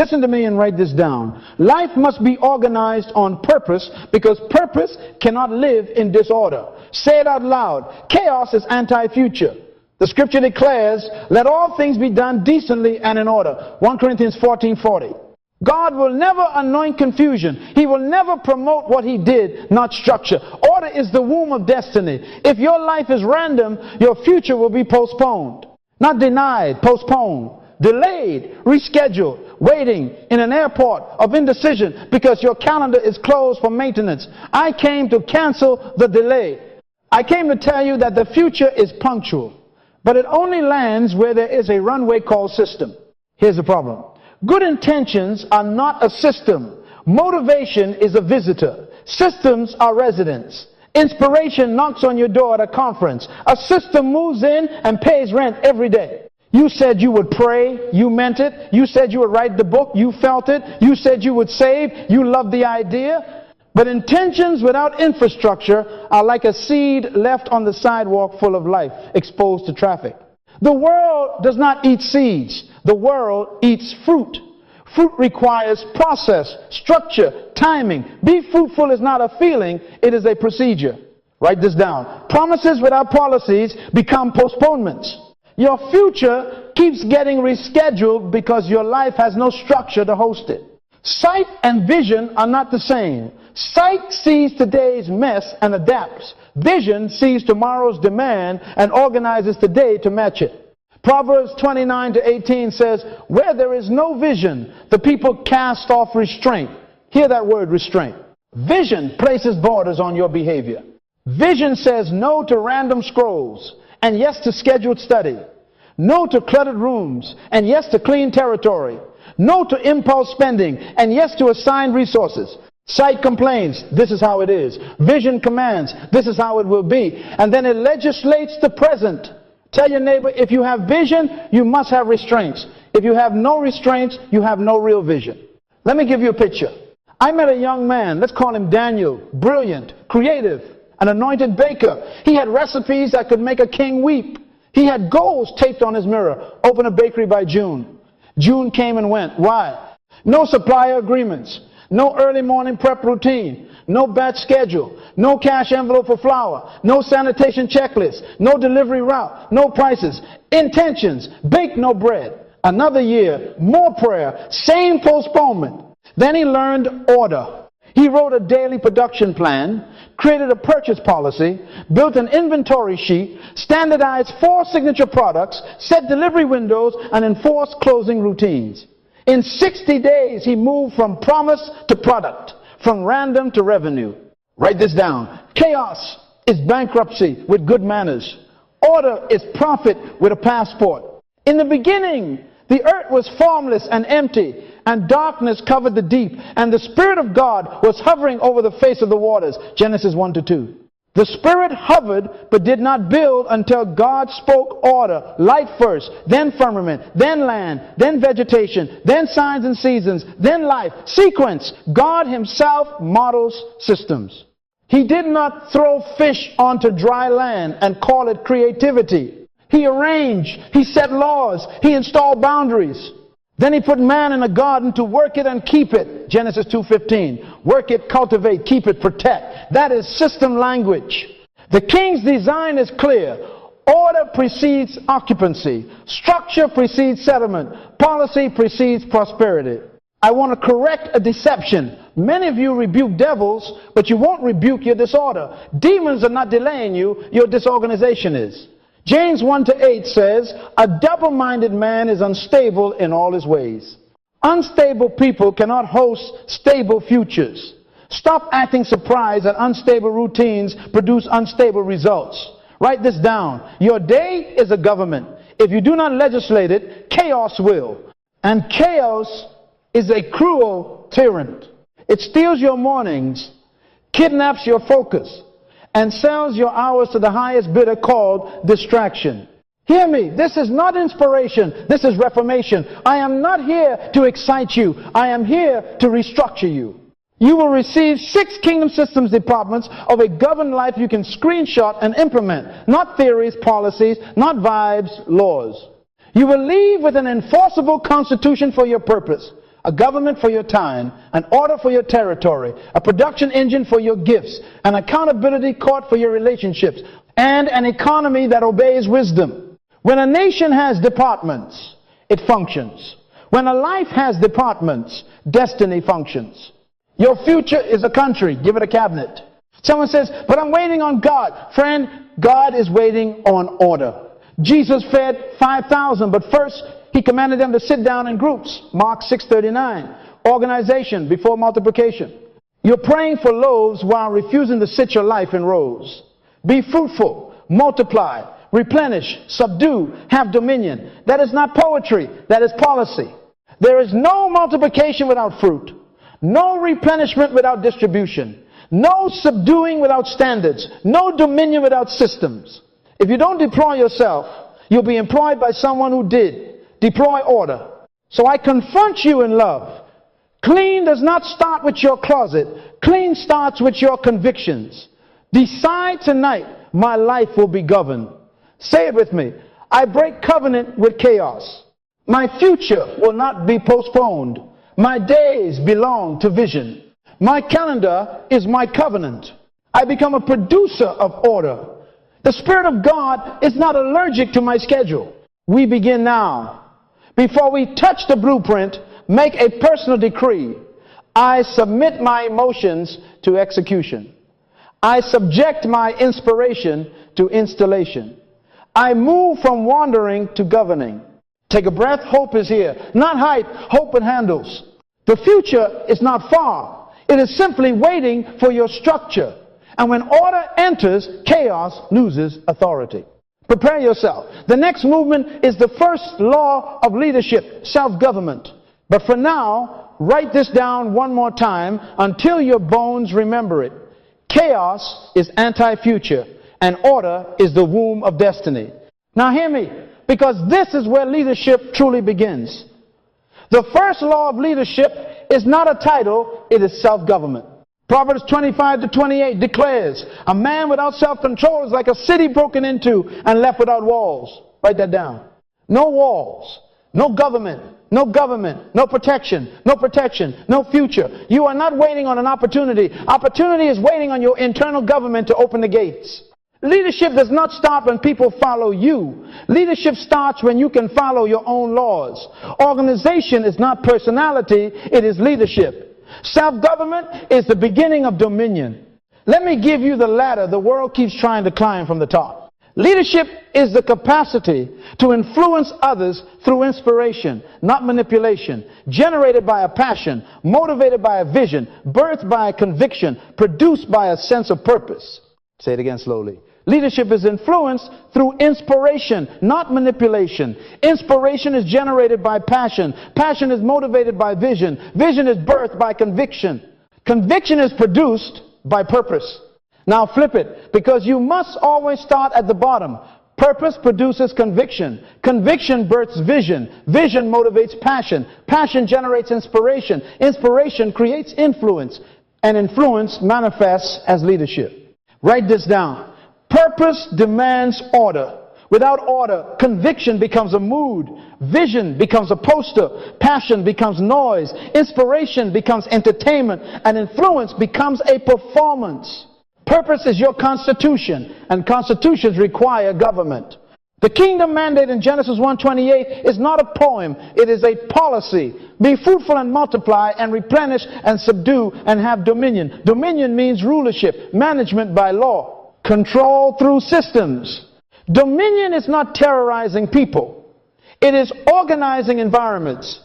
Listen to me and write this down. Life must be organized on purpose because purpose cannot live in disorder. Say it out loud. Chaos is anti-future. The scripture declares, let all things be done decently and in order. 1 Corinthians 14:40. God will never anoint confusion. He will never promote what he did, not structure. Order is the womb of destiny. If your life is random, your future will be postponed. Not denied, postponed. Delayed, rescheduled, waiting in an airport of indecision because your calendar is closed for maintenance. I came to cancel the delay. I came to tell you that the future is punctual, but it only lands where there is a runway called system. Here's the problem. Good intentions are not a system. Motivation is a visitor. Systems are residents. Inspiration knocks on your door at a conference. A system moves in and pays rent every day. You said you would pray, you meant it. You said you would write the book, you felt it. You said you would save, you loved the idea. But intentions without infrastructure are like a seed left on the sidewalk full of life, exposed to traffic. The world does not eat seeds. The world eats fruit. Fruit requires process, structure, timing. Be fruitful is not a feeling, it is a procedure. Write this down. Promises without policies become postponements. Your future keeps getting rescheduled because your life has no structure to host it. Sight and vision are not the same. Sight sees today's mess and adapts. Vision sees tomorrow's demand and organizes today to match it. Proverbs 29:18 says, where there is no vision, the people cast off restraint. Hear that word, restraint. Vision places borders on your behavior. Vision says no to random scrolls and yes to scheduled study. No to cluttered rooms and yes to clean territory. No to impulse spending and yes to assigned resources. Sight complains, this is how it is. Vision commands, this is how it will be. And then it legislates the present. Tell your neighbor, if you have vision, you must have restraints. If you have no restraints, you have no real vision. Let me give you a picture. I met a young man, let's call him Daniel, brilliant, creative, an anointed baker. He had recipes that could make a king weep. He had goals taped on his mirror, open a bakery by June. June came and went. Why? No supplier agreements. No early morning prep routine, no batch schedule, no cash envelope for flour, no sanitation checklist, no delivery route, no prices, intentions, bake no bread. Another year, more prayer, same postponement. Then he learned order. He wrote a daily production plan, created a purchase policy, built an inventory sheet, standardized 4 signature products, set delivery windows, and enforced closing routines. In 60 days, he moved from promise to product, from random to revenue. Write this down. Chaos is bankruptcy with good manners. Order is profit with a passport. In the beginning, the earth was formless and empty, and darkness covered the deep, and the Spirit of God was hovering over the face of the waters. Genesis 1-2. The Spirit hovered but did not build until God spoke order. Light first, then firmament, then land, then vegetation, then signs and seasons, then life. Sequence. God himself models systems. He did not throw fish onto dry land and call it creativity. He arranged, he set laws, he installed boundaries. Then he put man in a garden to work it and keep it. Genesis 2:15. Work it, cultivate, keep it, protect. That is system language. The king's design is clear. Order precedes occupancy. Structure precedes settlement. Policy precedes prosperity. I want to correct a deception. Many of you rebuke devils, but you won't rebuke your disorder. Demons are not delaying you. Your disorganization is. James 1-8 says, a double-minded man is unstable in all his ways. Unstable people cannot host stable futures. Stop acting surprised that unstable routines produce unstable results. Write this down. Your day is a government. If you do not legislate it, chaos will. And chaos is a cruel tyrant. It steals your mornings, kidnaps your focus, and sells your hours to the highest bidder called distraction. Hear me, this is not inspiration, this is reformation. I am not here to excite you, I am here to restructure you. You will receive 6 kingdom systems departments of a governed life you can screenshot and implement. Not theories, policies, not vibes, laws. You will leave with an enforceable constitution for your purpose. a government for your time, an order for your territory, a production engine for your gifts, an accountability court for your relationships, and an economy that obeys wisdom. When a nation has departments, it functions. When a life has departments, destiny functions. Your future is a country. Give it a cabinet. Someone says, but I'm waiting on God. Friend, God is waiting on order. Jesus fed 5,000, but first he commanded them to sit down in groups. Mark 6:39. Organization before multiplication. You're praying for loaves while refusing to sit your life in rows. Be fruitful, multiply, replenish, subdue, have dominion. That is not poetry, that is policy. There is no multiplication without fruit, no replenishment without distribution, no subduing without standards, no dominion without systems. If you don't deploy yourself, you'll be employed by someone who did. Deploy order. So I confront you in love. Clean does not start with your closet. Clean starts with your convictions. Decide tonight, my life will be governed. Say it with me. I break covenant with chaos. My future will not be postponed. My days belong to vision. My calendar is my covenant. I become a producer of order. The Spirit of God is not allergic to my schedule. We begin now. Before we touch the blueprint, make a personal decree. I submit my emotions to execution. I subject my inspiration to installation. I move from wandering to governing. Take a breath. Hope is here. Not hype. Hope it handles. The future is not far. It is simply waiting for your structure. And when order enters, chaos loses authority. Prepare yourself. The next movement is the first law of leadership, self-government. But for now, write this down one more time until your bones remember it. Chaos is anti-future, and order is the womb of destiny. Now hear me, because this is where leadership truly begins. The first law of leadership is not a title, it is self-government. Proverbs 25:28 declares, a man without self-control is like a city broken into and left without walls. Write that down. No walls, no government, no protection, no future. You are not waiting on an opportunity. Opportunity is waiting on your internal government to open the gates. Leadership does not start when people follow you. Leadership starts when you can follow your own laws. Organization is not personality, it is leadership. Self-government is the beginning of dominion. Let me give you the ladder the world keeps trying to climb from the top. Leadership is the capacity to influence others through inspiration, not manipulation, generated by a passion, motivated by a vision, birthed by a conviction, produced by a sense of purpose. Say it again slowly. Leadership is influenced through inspiration, not manipulation. Inspiration is generated by passion. Passion is motivated by vision. Vision is birthed by conviction. Conviction is produced by purpose. Now flip it, because you must always start at the bottom. Purpose produces conviction. Conviction births vision. Vision motivates passion. Passion generates inspiration. Inspiration creates influence. And influence manifests as leadership. Write this down. Purpose demands order. Without order, conviction becomes a mood. Vision becomes a poster. Passion becomes noise. Inspiration becomes entertainment. And influence becomes a performance. Purpose is your constitution, and constitutions require government. The kingdom mandate in Genesis 1:28 is not a poem, it is a policy. Be fruitful and multiply and replenish and subdue and have dominion. Dominion means rulership, management by law, control through systems. Dominion is not terrorizing people, it is organizing environments.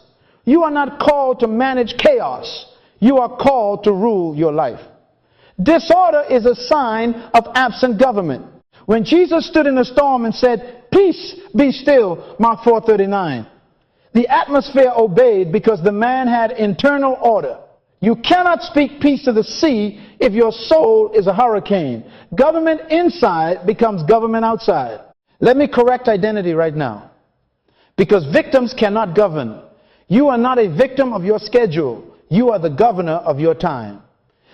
You are not called to manage chaos, you are called to rule your life. Disorder is a sign of absent government. When Jesus stood in a storm and said, "Peace, be still," Mark 4:39, the atmosphere obeyed because the man had internal order. You cannot speak peace to the sea if your soul is a hurricane. Government inside becomes government outside. Let me correct identity right now, because victims cannot govern. You are not a victim of your schedule. You are the governor of your time.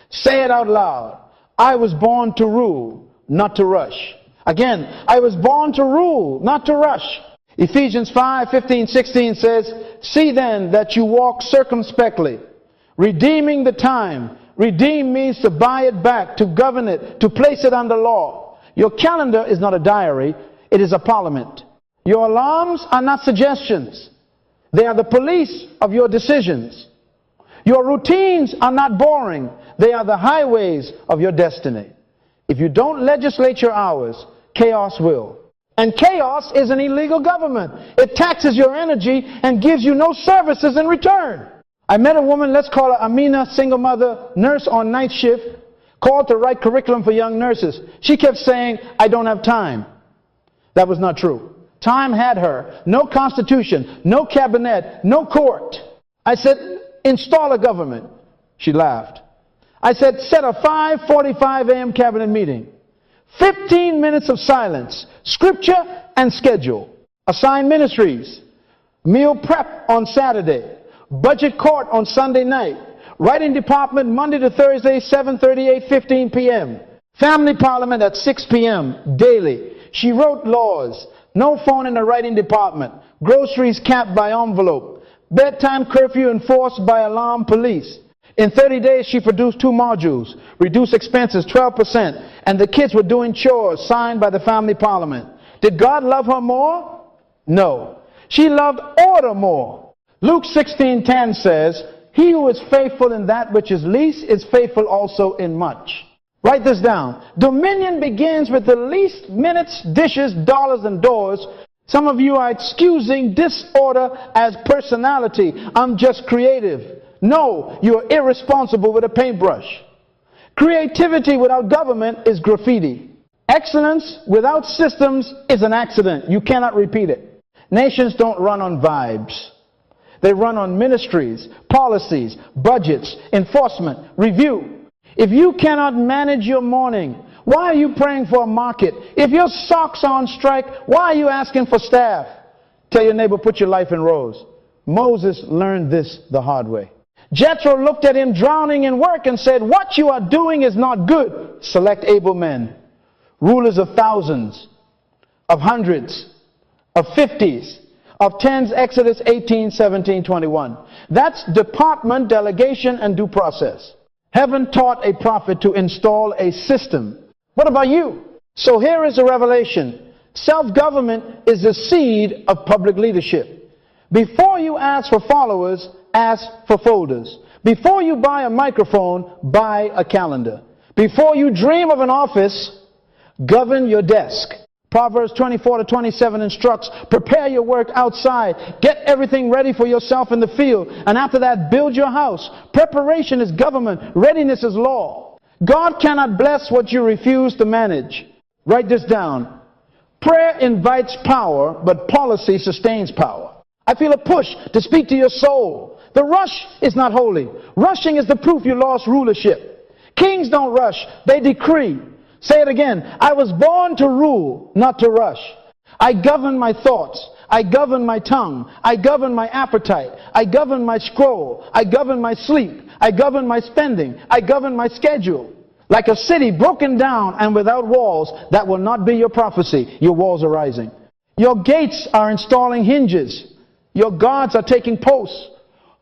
Say it out loud. I was born to rule, not to rush. Again, I was born to rule, not to rush. Ephesians 5:15-16 says, "See then that you walk circumspectly, redeeming the time." Redeem means to buy it back, to govern it, to place it under law. Your calendar is not a diary, it is a parliament. Your alarms are not suggestions. They are the police of your decisions. Your routines are not boring. They are the highways of your destiny. If you don't legislate your hours, chaos will. And chaos is an illegal government. It taxes your energy and gives you no services in return. I met a woman, let's call her Amina, single mother, nurse on night shift, called to write curriculum for young nurses. She kept saying, "I don't have time." That was not true. Time had her. No constitution, no cabinet, no court. I said, "Install a government." She laughed. I said, "Set a 5:45 a.m. cabinet meeting. 15 minutes of silence, scripture and schedule. Assign ministries. Meal prep on Saturday. Budget court on Sunday night. Writing department Monday to Thursday, 7:30, 8:15 p.m. Family parliament at 6 p.m. daily. She wrote laws. No phone in the writing department. Groceries capped by envelope. Bedtime curfew enforced by alarm police. In 30 days, she produced 2 modules. Reduced expenses 12%. And the kids were doing chores signed by the family parliament. Did God love her more? No. She loved order more. Luke 16:10 says, "He who is faithful in that which is least is faithful also in much." Write this down. Dominion begins with the least: minutes, dishes, dollars, and doors. Some of you are excusing disorder as personality. "I'm just creative." No, you are irresponsible with a paintbrush. Creativity without government is graffiti. Excellence without systems is an accident. You cannot repeat it. Nations don't run on vibes. They run on ministries, policies, budgets, enforcement, review. If you cannot manage your morning, why are you praying for a market? If your socks are on strike, why are you asking for staff? Tell your neighbor, put your life in rows. Moses learned this the hard way. Jethro looked at him drowning in work and said, "What you are doing is not good. Select able men." Rulers of thousands, of hundreds, of 50s, of tens, Exodus 18, 17, 21. That's department, delegation, and due process. Heaven taught a prophet to install a system. What about you? So here is a revelation. Self-government is the seed of public leadership. Before you ask for followers, ask for folders. Before you buy a microphone, buy a calendar. Before you dream of an office, govern your desk. Proverbs 24-27 instructs, prepare your work outside. Get everything ready for yourself in the field. And after that, build your house. Preparation is government. Readiness is law. God cannot bless what you refuse to manage. Write this down. Prayer invites power, but policy sustains power. I feel a push to speak to your soul. The rush is not holy. Rushing is the proof you lost rulership. Kings don't rush. They decree. Say it again. I was born to rule, not to rush. I govern my thoughts. I govern my tongue. I govern my appetite. I govern my scroll. I govern my sleep. I govern my spending. I govern my schedule. Like a city broken down and without walls, that will not be your prophecy. Your walls are rising. Your gates are installing hinges. Your guards are taking posts.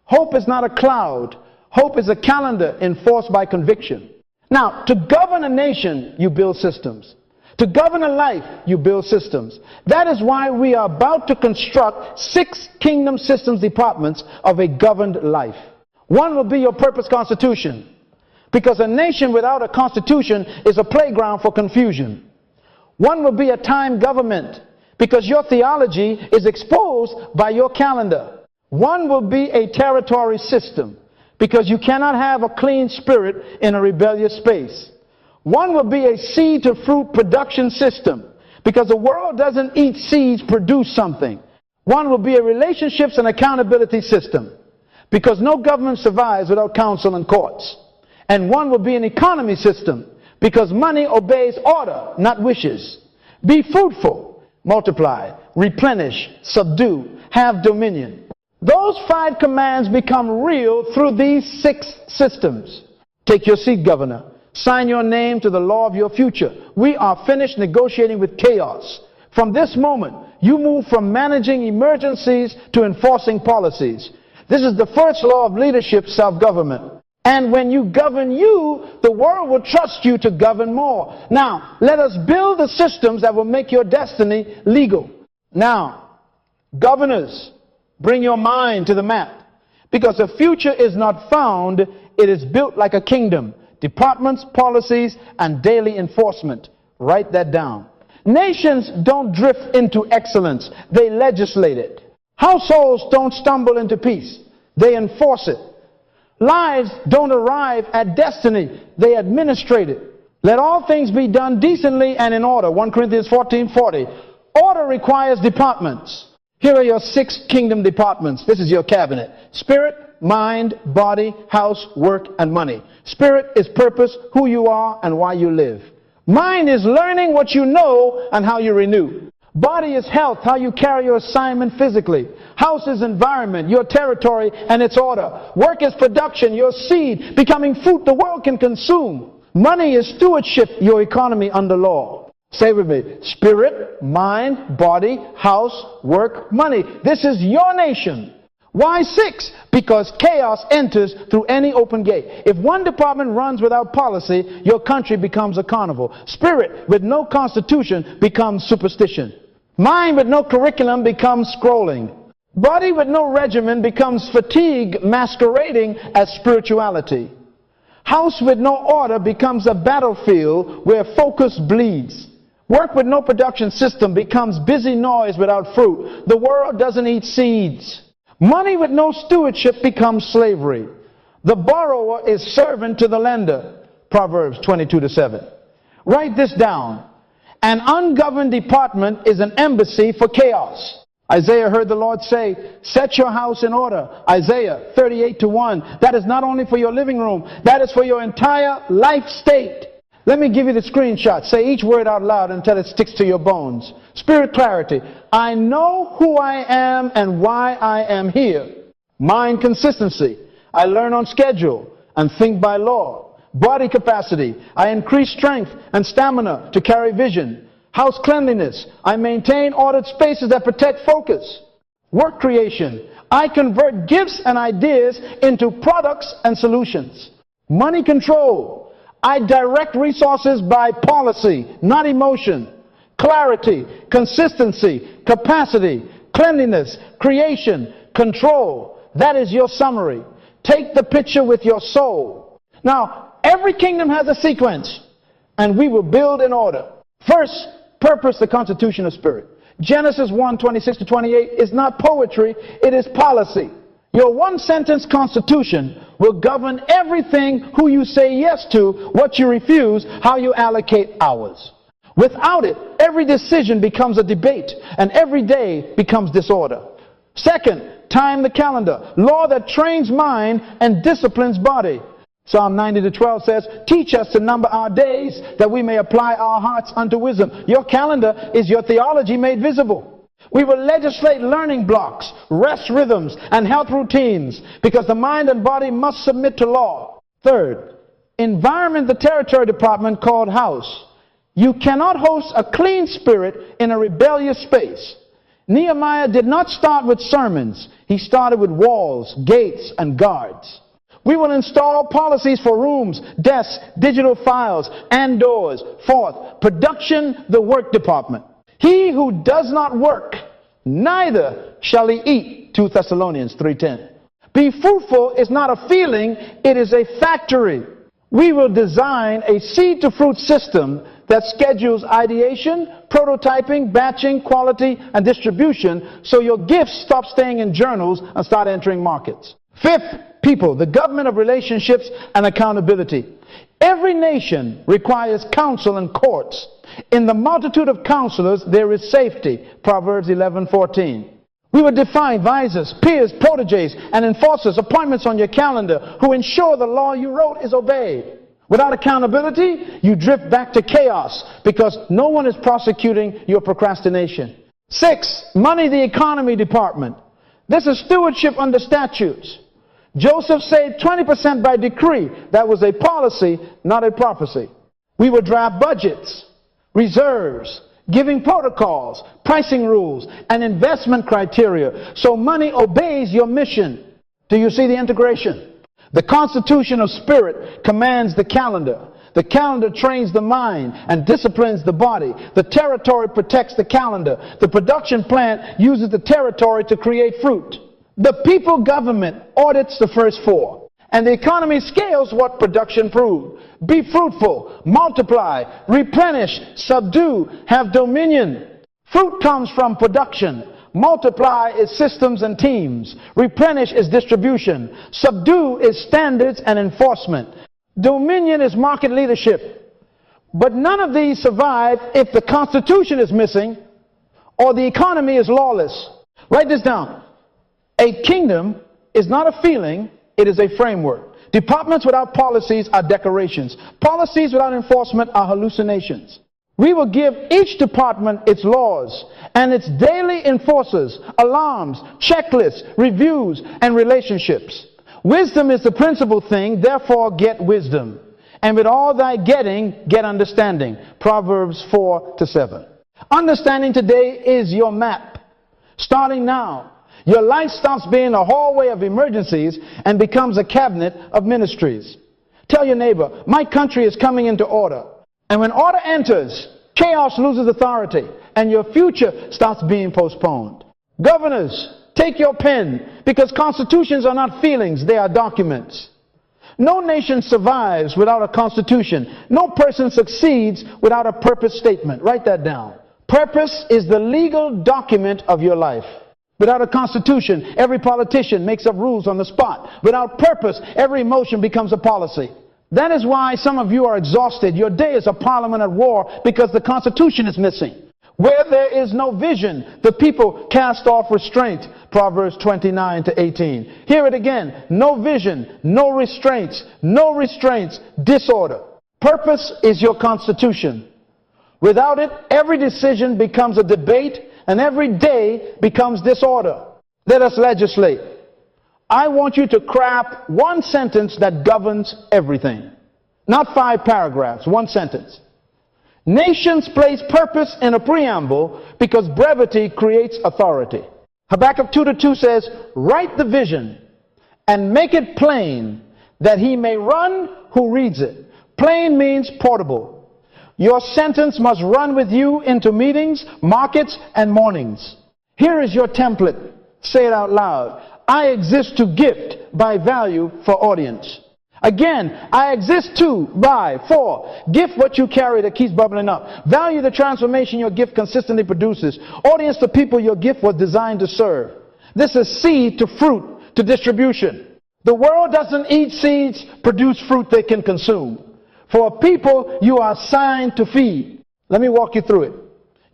Hope is not a cloud. Hope is a calendar enforced by conviction. Now, to govern a nation, you build systems. To govern a life, you build systems. That is why we are about to construct 6 kingdom systems departments of a governed life. One will be your purpose constitution, because a nation without a constitution is a playground for confusion. One will be a time government, because your theology is exposed by your calendar. One will be a territory system, because you cannot have a clean spirit in a rebellious space. One will be a seed to fruit production system, because the world doesn't eat seeds, produce something. One will be a relationships and accountability system, because no government survives without counsel and courts. And one will be an economy system, because money obeys order, not wishes. Be fruitful, multiply, replenish, subdue, have dominion. Those 5 commands become real through these 6 systems. Take your seat, Governor. Sign your name to the law of your future. We are finished negotiating with chaos. From this moment, you move from managing emergencies to enforcing policies. This is the first law of leadership, self-government. And when you govern you, the world will trust you to govern more. Now, let us build the systems that will make your destiny legal. Now, governors, bring your mind to the map. Because the future is not found, it is built like a kingdom. Departments, policies, and daily enforcement. Write that down. Nations don't drift into excellence. They legislate it. Households don't stumble into peace. They enforce it. Lives don't arrive at destiny. They administrate it. Let all things be done decently and in order. 1 Corinthians 14:40. Order requires departments. Here are your 6 kingdom departments. This is your cabinet. Spirit, mind, body, house, work, and money. Spirit is purpose, who you are, and why you live. Mind is learning what you know and how you renew. Body is health, how you carry your assignment physically. House is environment, your territory and its order. Work is production, your seed, becoming fruit the world can consume. Money is stewardship, your economy under law. Say with me, spirit, mind, body, house, work, money. This is your nation. Why 6? Because chaos enters through any open gate. If one department runs without policy, your country becomes a carnival. Spirit with no constitution becomes superstition. Mind with no curriculum becomes scrolling. Body with no regimen becomes fatigue masquerading as spirituality. House with no order becomes a battlefield where focus bleeds. Work with no production system becomes busy noise without fruit. The world doesn't eat seeds. Money with no stewardship becomes slavery. The borrower is servant to the lender. Proverbs 22:7. Write this down. An ungoverned department is an embassy for chaos. Isaiah heard the Lord say, set your house in order. Isaiah 38:1. That is not only for your living room, that is for your entire life state. Let me give you the screenshot. Say each word out loud until it sticks to your bones. Spirit clarity. I know who I am and why I am here. Mind consistency. I learn on schedule and think by law. Body capacity. I increase strength and stamina to carry vision. House cleanliness. I maintain ordered spaces that protect focus. Work creation. I convert gifts and ideas into products and solutions. Money control. I direct resources by policy, not emotion. Clarity, consistency, capacity, cleanliness, creation, control. That is your summary. Take the picture with your soul. Now, every kingdom has a sequence, and we will build in order. First, purpose, the constitution of spirit. Genesis 1:26-28 is not poetry, it is policy. Your one-sentence constitution will govern everything, who you say yes to, what you refuse, how you allocate hours. Without it, every decision becomes a debate, and every day becomes disorder. Second, time the calendar, law that trains mind and disciplines body. Psalm 90:12 says, teach us to number our days, that we may apply our hearts unto wisdom. Your calendar is your theology made visible. We will legislate learning blocks, rest rhythms, and health routines, because the mind and body must submit to law. Third, environment the territory department called house. You cannot host a clean spirit in a rebellious space. Nehemiah did not start with sermons. He started with walls, gates, and guards. We will install policies for rooms, desks, digital files, and doors. Fourth, production, the work department. He who does not work, neither shall he eat. 2 Thessalonians 3:10. Be fruitful is not a feeling, it is a factory. We will design a seed-to-fruit system that schedules ideation, prototyping, batching, quality, and distribution, so your gifts stop staying in journals and start entering markets. Fifth, people, the government of relationships and accountability. Every nation requires counsel and courts. In the multitude of counselors, there is safety. Proverbs 11:14. We will define visors, peers, proteges, and enforcers, appointments on your calendar, who ensure the law you wrote is obeyed. Without accountability, you drift back to chaos, because no one is prosecuting your procrastination. 6, money, the economy department. This is stewardship under statutes. Joseph saved 20% by decree. That was a policy, not a prophecy. We will draft budgets, reserves, giving protocols, pricing rules, and investment criteria so money obeys your mission. Do you see the integration? The constitution of spirit commands the calendar. The calendar trains the mind and disciplines the body. The territory protects the calendar. The production plant uses the territory to create fruit. The people government audits the first four. And the economy scales what production proved. Be fruitful, multiply, replenish, subdue, have dominion. Fruit comes from production. Multiply is systems and teams. Replenish is distribution. Subdue is standards and enforcement. Dominion is market leadership. But none of these survive if the Constitution is missing or the economy is lawless. Write this down. A kingdom is not a feeling, it is a framework. Departments without policies are decorations. Policies without enforcement are hallucinations. We will give each department its laws and its daily enforcers, alarms, checklists, reviews, and relationships. Wisdom is the principal thing, therefore get wisdom. And with all thy getting, get understanding. Proverbs 4-7. Understanding today is your map. Starting now, your life stops being a hallway of emergencies and becomes a cabinet of ministries. Tell your neighbor, my country is coming into order. And when order enters, chaos loses authority and your future starts being postponed. Governors, take your pen, because constitutions are not feelings, they are documents. No nation survives without a constitution. No person succeeds without a purpose statement. Write that down. Purpose is the legal document of your life. Without a constitution, every politician makes up rules on the spot. Without purpose, every emotion becomes a policy. That is why some of you are exhausted. Your day is a parliament at war because the Constitution is missing. Where there is no vision, the people cast off restraint. Proverbs 29-18. Hear it again. No vision, no restraints, disorder. Purpose is your constitution. Without it, every decision becomes a debate and every day becomes disorder. Let us legislate. I want you to craft one sentence that governs everything. Not 5 paragraphs, one sentence. Nations place purpose in a preamble because brevity creates authority. Habakkuk 2:2 says, write the vision and make it plain that he may run who reads it. Plain means portable. Your sentence must run with you into meetings, markets, and mornings. Here is your template. Say it out loud. I exist to gift by value for audience. Again, I exist to, by, for. Gift what you carry that keeps bubbling up. Value the transformation your gift consistently produces. Audience the people your gift was designed to serve. This is seed to fruit to distribution. The world doesn't eat seeds, produce fruit they can consume. For a people you are assigned to feed. Let me walk you through it.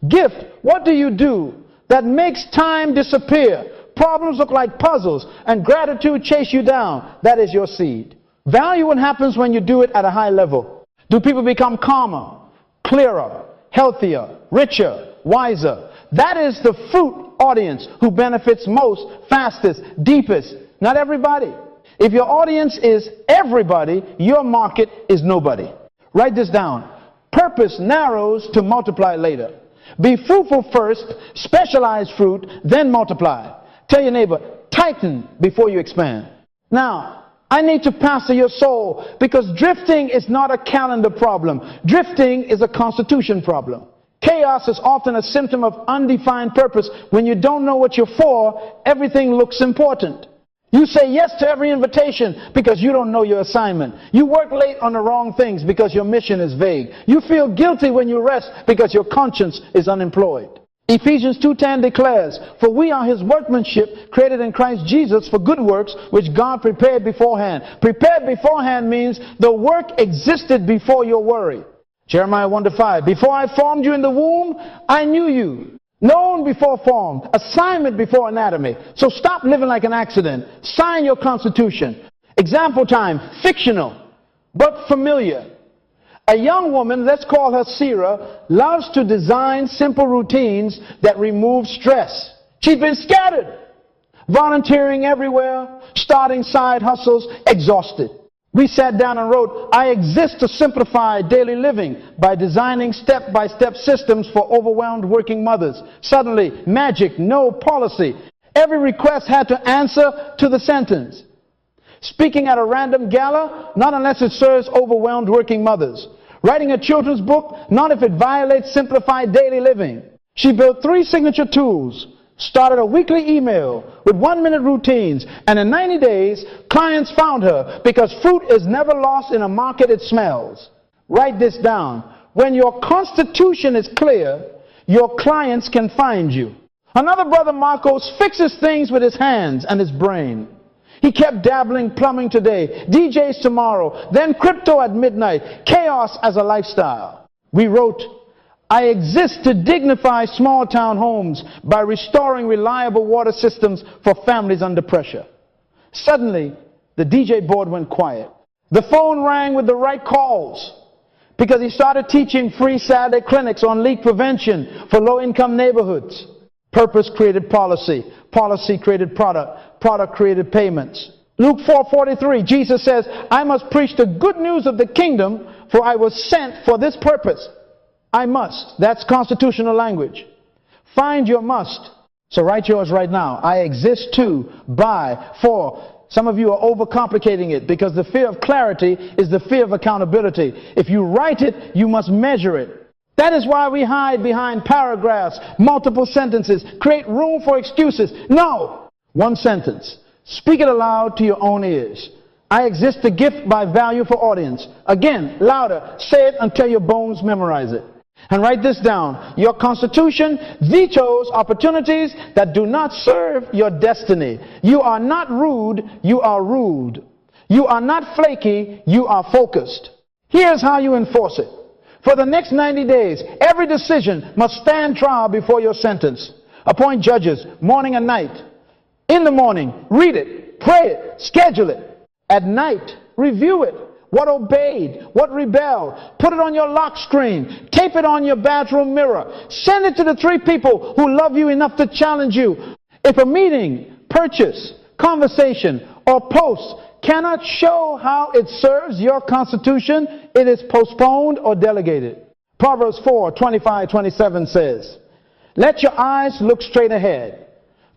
Gift, what do you do that makes time disappear? Problems look like puzzles and gratitude chase you down. That is your seed. Value what happens when you do it at a high level. Do people become calmer, clearer, healthier, richer, wiser? That is the fruit audience who benefits most, fastest, deepest. Not everybody. If your audience is everybody, your market is nobody. Write this down. Purpose narrows to multiply later. Be fruitful first, specialize fruit, then multiply. Tell your neighbor, tighten before you expand. Now, I need to pastor your soul because drifting is not a calendar problem. Drifting is a constitution problem. Chaos is often a symptom of undefined purpose. When you don't know what you're for, everything looks important. You say yes to every invitation because you don't know your assignment. You work late on the wrong things because your mission is vague. You feel guilty when you rest because your conscience is unemployed. Ephesians 2:10 declares, for we are his workmanship, created in Christ Jesus for good works, which God prepared beforehand. Prepared beforehand means the work existed before your worry. Jeremiah 1:5, before I formed you in the womb, I knew you. Known before formed, assignment before anatomy. So stop living like an accident. Sign your constitution. Example time, fictional, but familiar. A young woman, let's call her Sarah, loves to design simple routines that remove stress. She's been scattered, volunteering everywhere, starting side hustles, exhausted. We sat down and wrote, I exist to simplify daily living by designing step-by-step systems for overwhelmed working mothers. Suddenly, magic, no policy. Every request had to answer to the sentence. Speaking at a random gala, not unless it serves overwhelmed working mothers. Writing a children's book, not if it violates simplified daily living. She built 3 signature tools, started a weekly email with 1-minute routines, and in 90 days, clients found her because fruit is never lost in a market it smells. Write this down. When your constitution is clear, your clients can find you. Another brother, Marcos, fixes things with his hands and his brain. He kept dabbling plumbing today, DJs tomorrow, then crypto at midnight, chaos as a lifestyle. We wrote, I exist to dignify small town homes by restoring reliable water systems for families under pressure. Suddenly, the DJ board went quiet. The phone rang with the right calls because he started teaching free Saturday clinics on leak prevention for low-income neighborhoods. Purpose created policy. Policy created product. Product created payments. Luke 4:43, Jesus says, I must preach the good news of the kingdom, for I was sent for this purpose. I must. That's constitutional language. Find your must. So write yours right now. I exist to, by, for. Some of you are overcomplicating it because the fear of clarity is the fear of accountability. If you write it, you must measure it. That is why we hide behind paragraphs, multiple sentences, create room for excuses. No! 1 sentence. Speak it aloud to your own ears. I exist to gift by value for audience. Again, louder. Say it until your bones memorize it. And write this down. Your constitution vetoes opportunities that do not serve your destiny. You are not rude, you are ruled. You are not flaky, you are focused. Here's how you enforce it. For the next 90 days, every decision must stand trial before your sentence. Appoint judges, morning and night. In the morning, read it, pray it, schedule it. At night, review it. What obeyed? What rebelled? Put it on your lock screen. Tape it on your bathroom mirror. Send it to the 3 people who love you enough to challenge you. If a meeting, purchase, conversation, or post cannot show how it serves your constitution, it is postponed or delegated. Proverbs 4:25-27 says, let your eyes look straight ahead.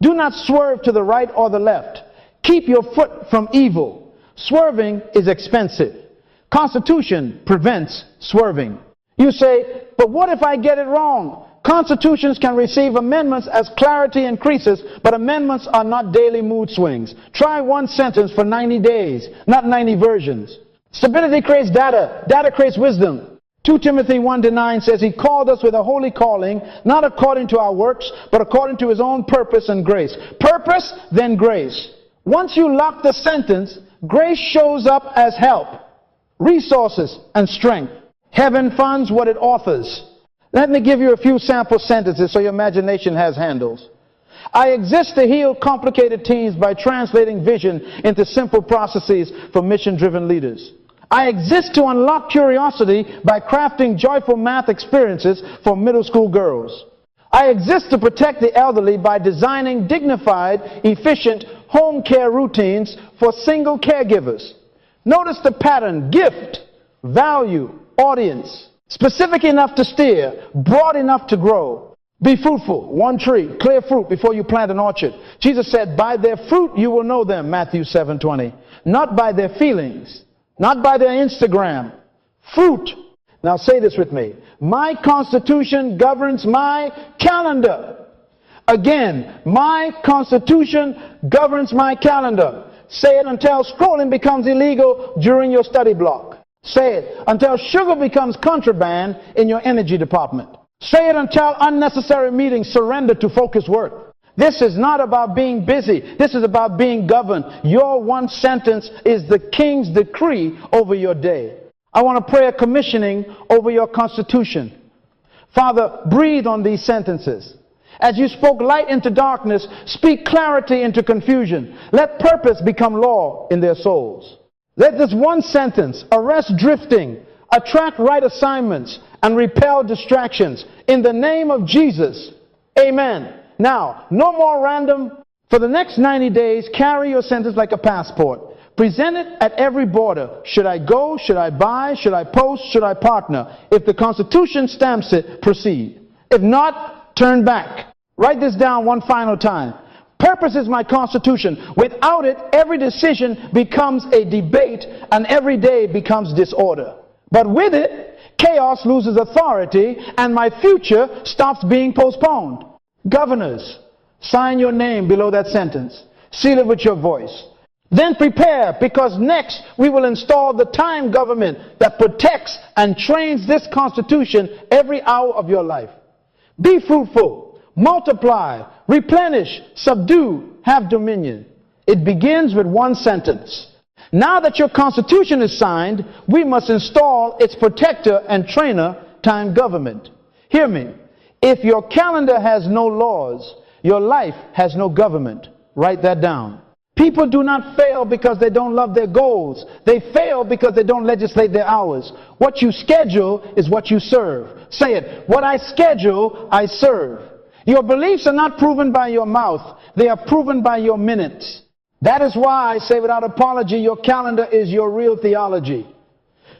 Do not swerve to the right or the left. Keep your foot from evil. Swerving is expensive. Constitution prevents swerving. You say, but what if I get it wrong? Constitutions can receive amendments as clarity increases, but amendments are not daily mood swings. Try 1 sentence for 90 days, not 90 versions. Stability creates data. Data creates wisdom. 2 Timothy 1:9 says he called us with a holy calling, not according to our works, but according to his own purpose and grace. Purpose, then grace. Once you lock the sentence, grace shows up as help, resources, and strength. Heaven funds what it authors. Let me give you a few sample sentences so your imagination has handles. I exist to heal complicated teams by translating vision into simple processes for mission-driven leaders. I exist to unlock curiosity by crafting joyful math experiences for middle school girls. I exist to protect the elderly by designing dignified, efficient home care routines for single caregivers. Notice the pattern: gift, value, audience. Specific enough to steer, broad enough to grow. Be fruitful, 1 tree, clear fruit before you plant an orchard. Jesus said, by their fruit you will know them, Matthew 7:20. Not by their feelings, not by their Instagram. Fruit. Now say this with me. My constitution governs my calendar. Again, my constitution governs my calendar. Say it until scrolling becomes illegal during your study block. Say it until sugar becomes contraband in your energy department. Say it until unnecessary meetings surrender to focused work. This is not about being busy. This is about being governed. Your 1 sentence is the king's decree over your day. I want to pray a commissioning over your constitution. Father, breathe on these sentences. As you spoke light into darkness, speak clarity into confusion. Let purpose become law in their souls. Let this 1 sentence arrest drifting, attract right assignments, and repel distractions. In the name of Jesus, amen. Now, no more random. For the next 90 days, carry your sentence like a passport. Presented at every border. Should I go? Should I buy? Should I post? Should I partner? If the Constitution stamps it, proceed. If not, turn back. Write this down one final time. Purpose is my Constitution. Without it, every decision becomes a debate and every day becomes disorder. But with it, chaos loses authority and my future stops being postponed. Governors, sign your name below that sentence. Seal it with your voice. Then prepare, because next we will install the time government that protects and trains this Constitution every hour of your life. Be fruitful, multiply, replenish, subdue, have dominion. It begins with one sentence. Now that your Constitution is signed, we must install its protector and trainer, time government. Hear me. If your calendar has no laws, your life has no government. Write that down. People do not fail because they don't love their goals. They fail because they don't legislate their hours. What you schedule is what you serve. Say it. What I schedule, I serve. Your beliefs are not proven by your mouth. They are proven by your minutes. That is why I say without apology, your calendar is your real theology.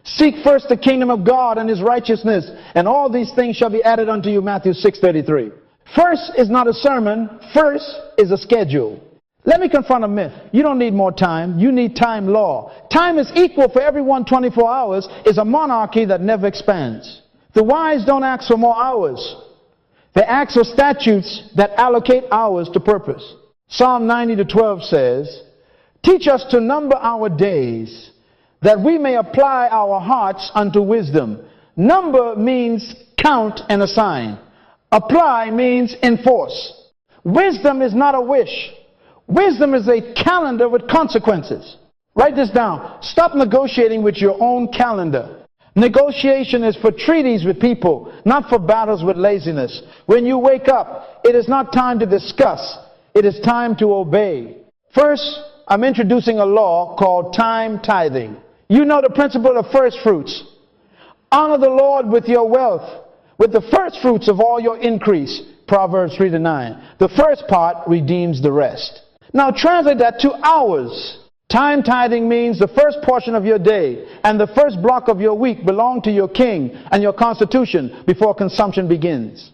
Seek first the kingdom of God and his righteousness, and all these things shall be added unto you, Matthew 6:33. First is not a sermon. First is a schedule. Let me confront a myth. You don't need more time. You need time law. Time is equal for everyone 24 hours is a monarchy that never expands. The wise don't ask for more hours. They ask for statutes that allocate hours to purpose. Psalm 90:12 says, teach us to number our days, that we may apply our hearts unto wisdom. Number means count and assign. Apply means enforce. Wisdom is not a wish. Wisdom is a calendar with consequences. Write this down. Stop negotiating with your own calendar. Negotiation is for treaties with people, not for battles with laziness. When you wake up, it is not time to discuss. It is time to obey. First, I'm introducing a law called time tithing. You know the principle of first fruits. Honor the Lord with your wealth, with the first fruits of all your increase. Proverbs 3-9. The first part redeems the rest. Now translate that to hours. Time tithing means the first portion of your day and the first block of your week belong to your king and your Constitution before consumption begins.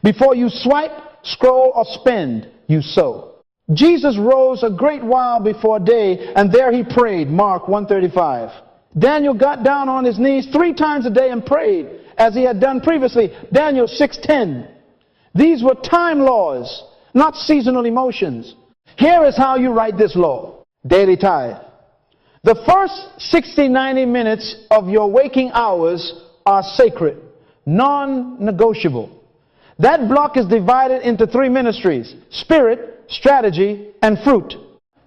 Before you swipe, scroll, or spend, you sow. Jesus rose a great while before day, and there he prayed, Mark 1:35. Daniel got down on his knees 3 times a day and prayed, as he had done previously, Daniel 6:10. These were time laws, not seasonal emotions. Here is how you write this law. Daily tithe. The first 60-90 minutes of your waking hours are sacred, non-negotiable. That block is divided into 3 ministries: spirit, strategy, and fruit.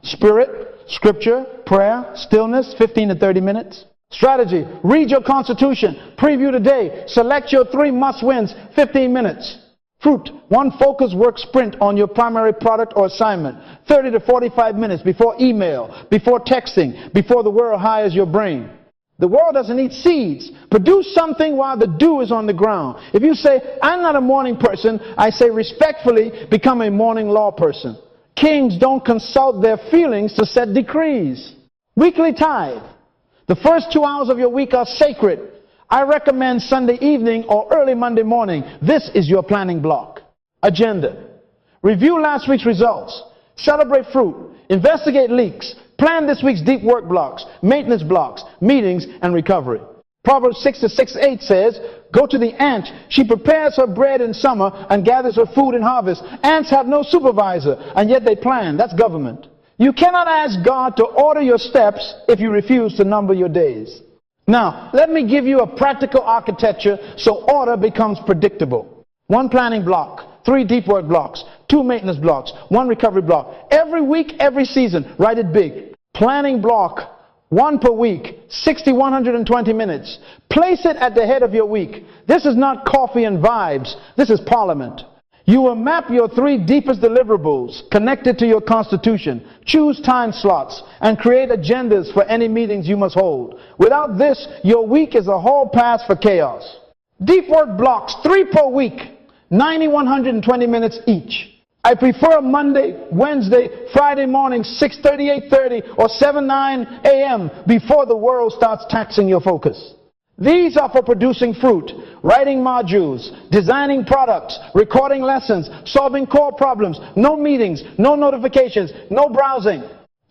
Spirit, scripture, prayer, stillness, 15 to 30 minutes. Strategy, read your Constitution, preview the day, select your 3 must-wins, 15 minutes. Fruit, 1 focused work sprint on your primary product or assignment, 30 to 45 minutes before email, before texting, before the world hires your brain. The world doesn't eat seeds. Produce something while the dew is on the ground. If you say, I'm not a morning person, I say respectfully, become a morning law person. Kings don't consult their feelings to set decrees. Weekly tithe. The first 2 hours of your week are sacred. I recommend Sunday evening or early Monday morning. This is your planning block. Agenda. Review last week's results. Celebrate fruit. Investigate leaks. Plan this week's deep work blocks, maintenance blocks, meetings, and recovery. Proverbs 6:6-8 says, go to the ant. She prepares her bread in summer and gathers her food in harvest. Ants have no supervisor, and yet they plan. That's government. You cannot ask God to order your steps if you refuse to number your days. Now, let me give you a practical architecture so order becomes predictable. 1 planning block, 3 deep work blocks, 2 maintenance blocks, 1 recovery block. Every week, every season, write it big. Planning block, 1 per week, 60, 120 minutes. Place it at the head of your week. This is not coffee and vibes. This is parliament. You will map your 3 deepest deliverables connected to your Constitution. Choose time slots and create agendas for any meetings you must hold. Without this, your week is a hall pass for chaos. Deep work blocks, 3 per week, 90, 120 minutes each. I prefer Monday, Wednesday, Friday morning, 6:30, 8:30, or 7, 9 a.m. before the world starts taxing your focus. These are for producing fruit, writing modules, designing products, recording lessons, solving core problems, no meetings, no notifications, no browsing.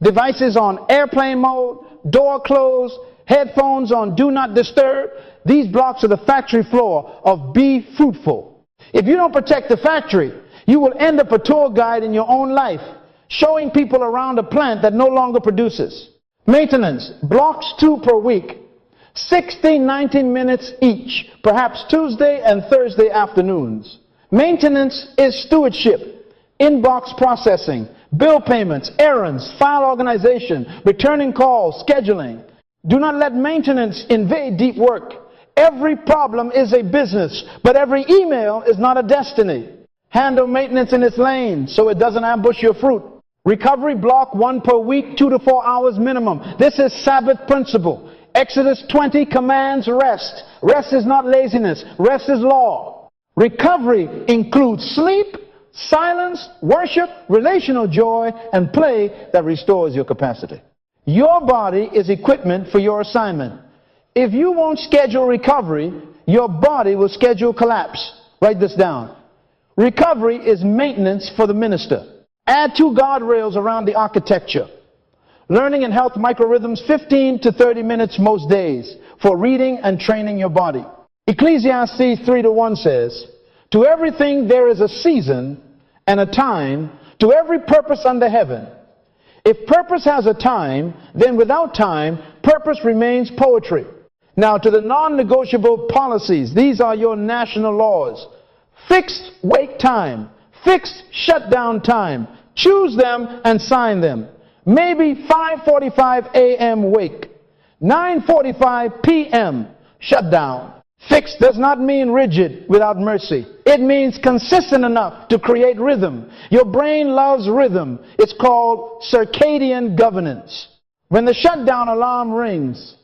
Devices on airplane mode, door closed, headphones on do not disturb. These blocks are the factory floor of be fruitful. If you don't protect the factory, you will end up a tour guide in your own life, showing people around a plant that no longer produces. Maintenance, blocks 2 per week, 60, 19 minutes each, perhaps Tuesday and Thursday afternoons. Maintenance is stewardship, inbox processing, bill payments, errands, file organization, returning calls, scheduling. Do not let maintenance invade deep work. Every problem is a business, but every email is not a destiny. Handle maintenance in its lane so it doesn't ambush your fruit. Recovery block 1 per week, 2 to 4 hours minimum. This is Sabbath principle. Exodus 20 commands rest. Rest is not laziness. Rest is law. Recovery includes sleep, silence, worship, relational joy, and play that restores your capacity. Your body is equipment for your assignment. If you won't schedule recovery, your body will schedule collapse. Write this down. Recovery is maintenance for the minister. Add 2 guardrails around the architecture. Learning and health microrhythms, 15 to 30 minutes most days for reading and training your body. Ecclesiastes 3:1 says, to everything there is a season and a time, to every purpose under heaven. If purpose has a time, then without time, purpose remains poetry. Now to the non-negotiable policies, these are your national laws. Fixed wake time, fixed shutdown time. Choose them and sign them. Maybe 5:45 a.m. wake, 9:45 p.m. shutdown. Fixed does not mean rigid without mercy. It means consistent enough to create rhythm. Your brain loves rhythm. It's called circadian governance. When the shutdown alarm rings,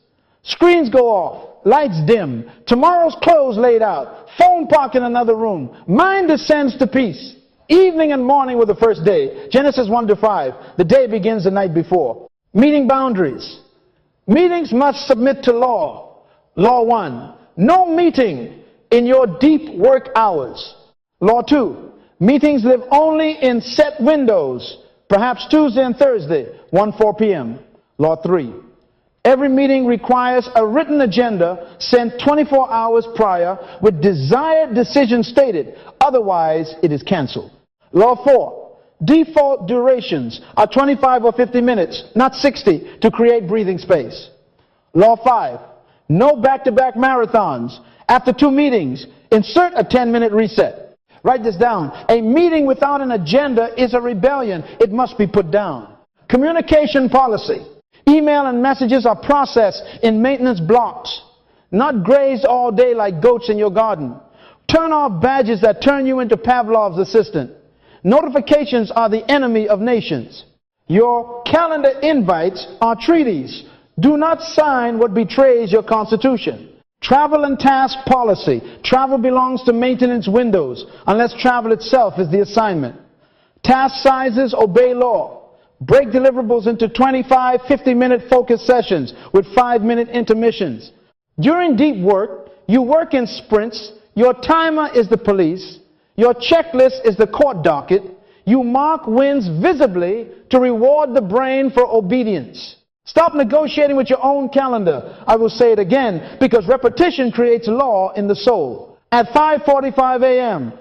screens go off, lights dim, tomorrow's clothes laid out, phone parked in another room, mind descends to peace. Evening and morning were the first day. Genesis 1 to 5. The day begins the night before. Meeting boundaries. Meetings must submit to law. Law 1. No meeting in your deep work hours. Law 2. Meetings live only in set windows, perhaps Tuesday and Thursday, 1-4 p.m. Law 3. Every meeting requires a written agenda sent 24 hours prior with desired decisions stated. Otherwise, it is canceled. Law 4. Default durations are 25 or 50 minutes, not 60, to create breathing space. Law 5. No back-to-back marathons. After 2 meetings, insert a 10-minute reset. Write this down. A meeting without an agenda is a rebellion. It must be put down. Communication policy. Email and messages are processed in maintenance blocks, not grazed all day like goats in your garden. Turn off badges that turn you into Pavlov's assistant. Notifications are the enemy of nations. Your calendar invites are treaties. Do not sign what betrays your constitution. Travel and task policy. Travel belongs to maintenance windows unless travel itself is the assignment. Task sizes obey law. Break deliverables into 25, 50-minute focus sessions with 5-minute intermissions. During deep work, you work in sprints. Your timer is the police. Your checklist is the court docket. You mark wins visibly to reward the brain for obedience. Stop negotiating with your own calendar. I will say it again, because repetition creates law in the soul. At 5:45 a.m.,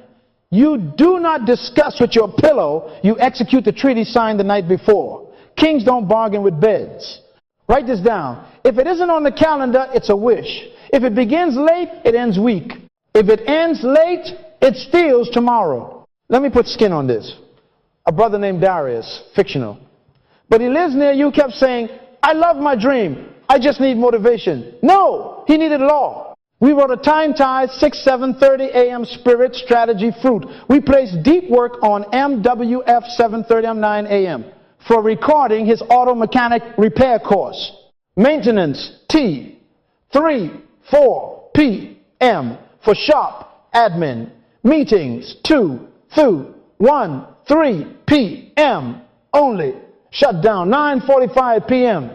you do not discuss with your pillow. You execute the treaty signed the night before. Kings don't bargain with beds. Write this down. If it isn't on the calendar, it's a wish. If it begins late, it ends weak. If it ends late, it steals tomorrow. Let me put skin on this. A brother named Darius, fictional. But he lives near you, kept saying, I love my dream. I just need motivation. No, he needed law. We wrote a time-tied 6, 7:30 a.m. spirit strategy fruit. We placed deep work on MWF 7:30 9 a.m. for recording his auto mechanic repair course. Maintenance T 3-4 p.m. for shop admin. Meetings 2 through 1 3 p.m. only. Shut down. 9:45 p.m.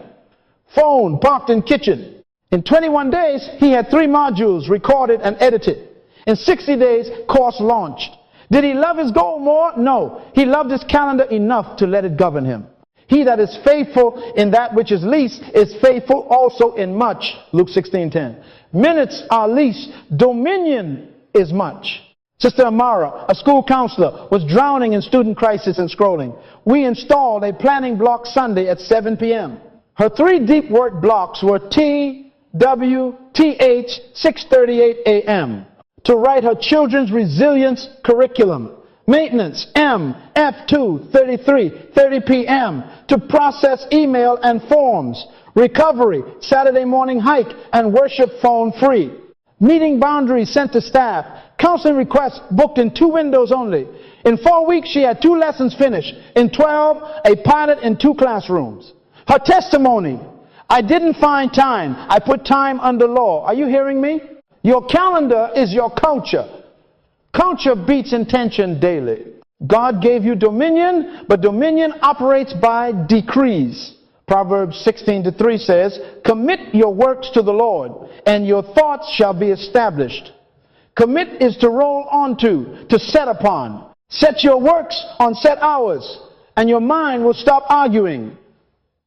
Phone parked in kitchen. In 21 days, he had 3 modules recorded and edited. In 60 days, course launched. Did he love his goal more? No. He loved his calendar enough to let it govern him. He that is faithful in that which is least is faithful also in much. Luke 16:10. Minutes are least. Dominion is much. Sister Amara, a school counselor, was drowning in student crisis and scrolling. We installed a planning block Sunday at 7 p.m. Her 3 deep work blocks were T, W, TH, 6:38 a.m. to write her children's resilience curriculum. Maintenance, M, F2, 30 p.m. to process email and forms. Recovery, Saturday morning hike and worship phone free. Meeting boundaries sent to staff. Counseling requests booked in 2 windows only. In 4 weeks, she had 2 lessons finished. In 12, a pilot in 2 classrooms. Her testimony, I didn't find time. I put time under law. Are you hearing me? Your calendar is your culture. Culture beats intention daily. God gave you dominion, but dominion operates by decrees. Proverbs 16:3 says, commit your works to the Lord, and your thoughts shall be established. Commit is to roll onto, to set upon. Set your works on set hours, and your mind will stop arguing.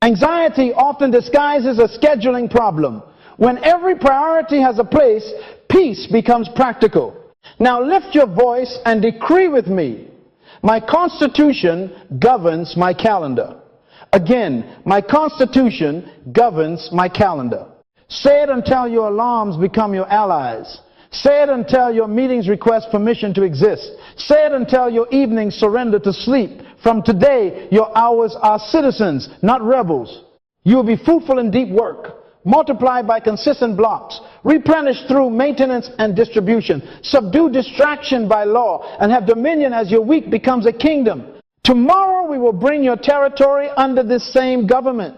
Anxiety often disguises a scheduling problem. When every priority has a place, peace becomes practical. Now lift your voice and decree with me. My constitution governs my calendar. Again, my constitution governs my calendar. Say it until your alarms become your allies. Say it until your meetings request permission to exist. Say it until your evenings surrender to sleep. From today, your hours are citizens, not rebels. You will be fruitful in deep work, multiplied by consistent blocks, replenished through maintenance and distribution, subdue distraction by law, and have dominion as your week becomes a kingdom. Tomorrow we will bring your territory under this same government,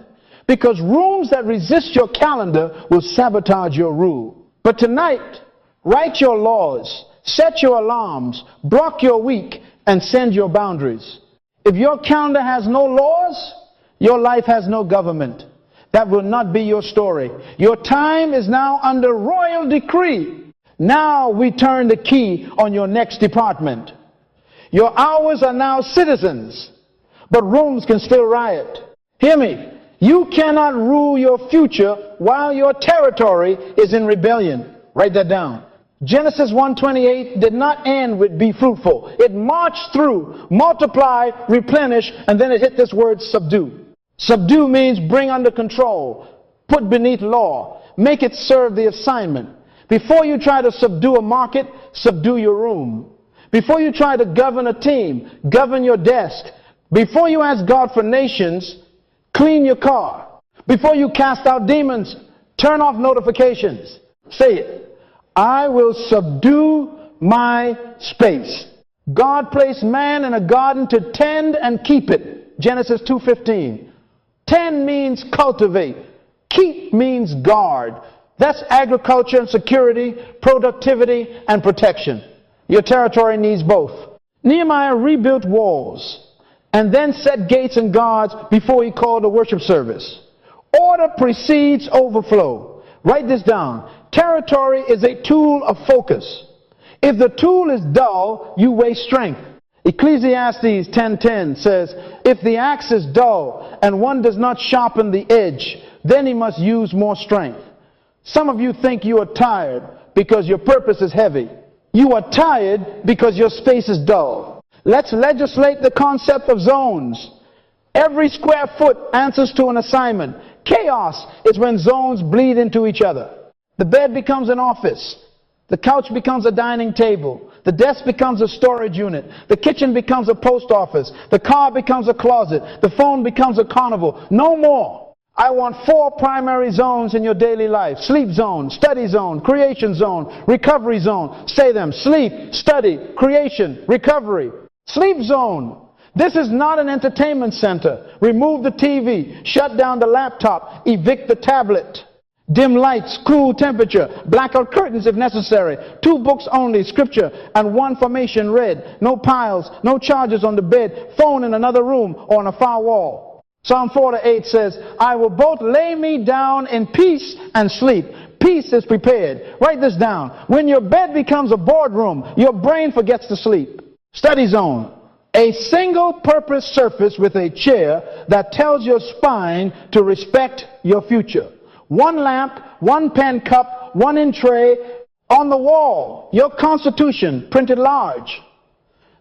because rooms that resist your calendar will sabotage your rule. But tonight, write your laws, set your alarms, block your week, and send your boundaries. If your calendar has no laws, your life has no government. That will not be your story. Your time is now under royal decree. Now we turn the key on your next department. Your hours are now citizens, but rooms can still riot. Hear me. You cannot rule your future while your territory is in rebellion. Write that down. Genesis 1:28 did not end with be fruitful. It marched through, multiply, replenish, and then it hit this word subdue. Subdue means bring under control, put beneath law, make it serve the assignment. Before you try to subdue a market, subdue your room. Before you try to govern a team, govern your desk. Before you ask God for nations, clean your car. Before you cast out demons, turn off notifications. Say it. I will subdue my space. God placed man in a garden to tend and keep it. Genesis 2:15. Tend means cultivate. Keep means guard. That's agriculture and security, productivity and protection. Your territory needs both. Nehemiah rebuilt walls and then set gates and guards before he called a worship service. Order precedes overflow. Write this down. Territory is a tool of focus. If the tool is dull, you waste strength. Ecclesiastes 10:10 says, if the axe is dull and one does not sharpen the edge, then he must use more strength. Some of you think you are tired because your purpose is heavy. You are tired because your space is dull. Let's legislate the concept of zones. Every square foot answers to an assignment. Chaos is when zones bleed into each other. The bed becomes an office. The couch becomes a dining table. The desk becomes a storage unit. The kitchen becomes a post office. The car becomes a closet. The phone becomes a carnival. No more. I want 4 primary zones in your daily life. Sleep zone, study zone, creation zone, recovery zone. Say them. Sleep, study, creation, recovery. Sleep zone. This is not an entertainment center. Remove the TV, shut down the laptop, evict the tablet. Dim lights, cool temperature, blackout curtains if necessary, 2 books only, scripture, and 1 formation read. No piles, no charges on the bed, phone in another room or on a far wall. Psalm 4:8 says, I will both lay me down in peace and sleep. Peace is prepared. Write this down. When your bed becomes a boardroom, your brain forgets to sleep. Study zone. A single-purpose surface with a chair that tells your spine to respect your future. 1 lamp, 1 pen cup, 1 in tray. On the wall, your constitution printed large.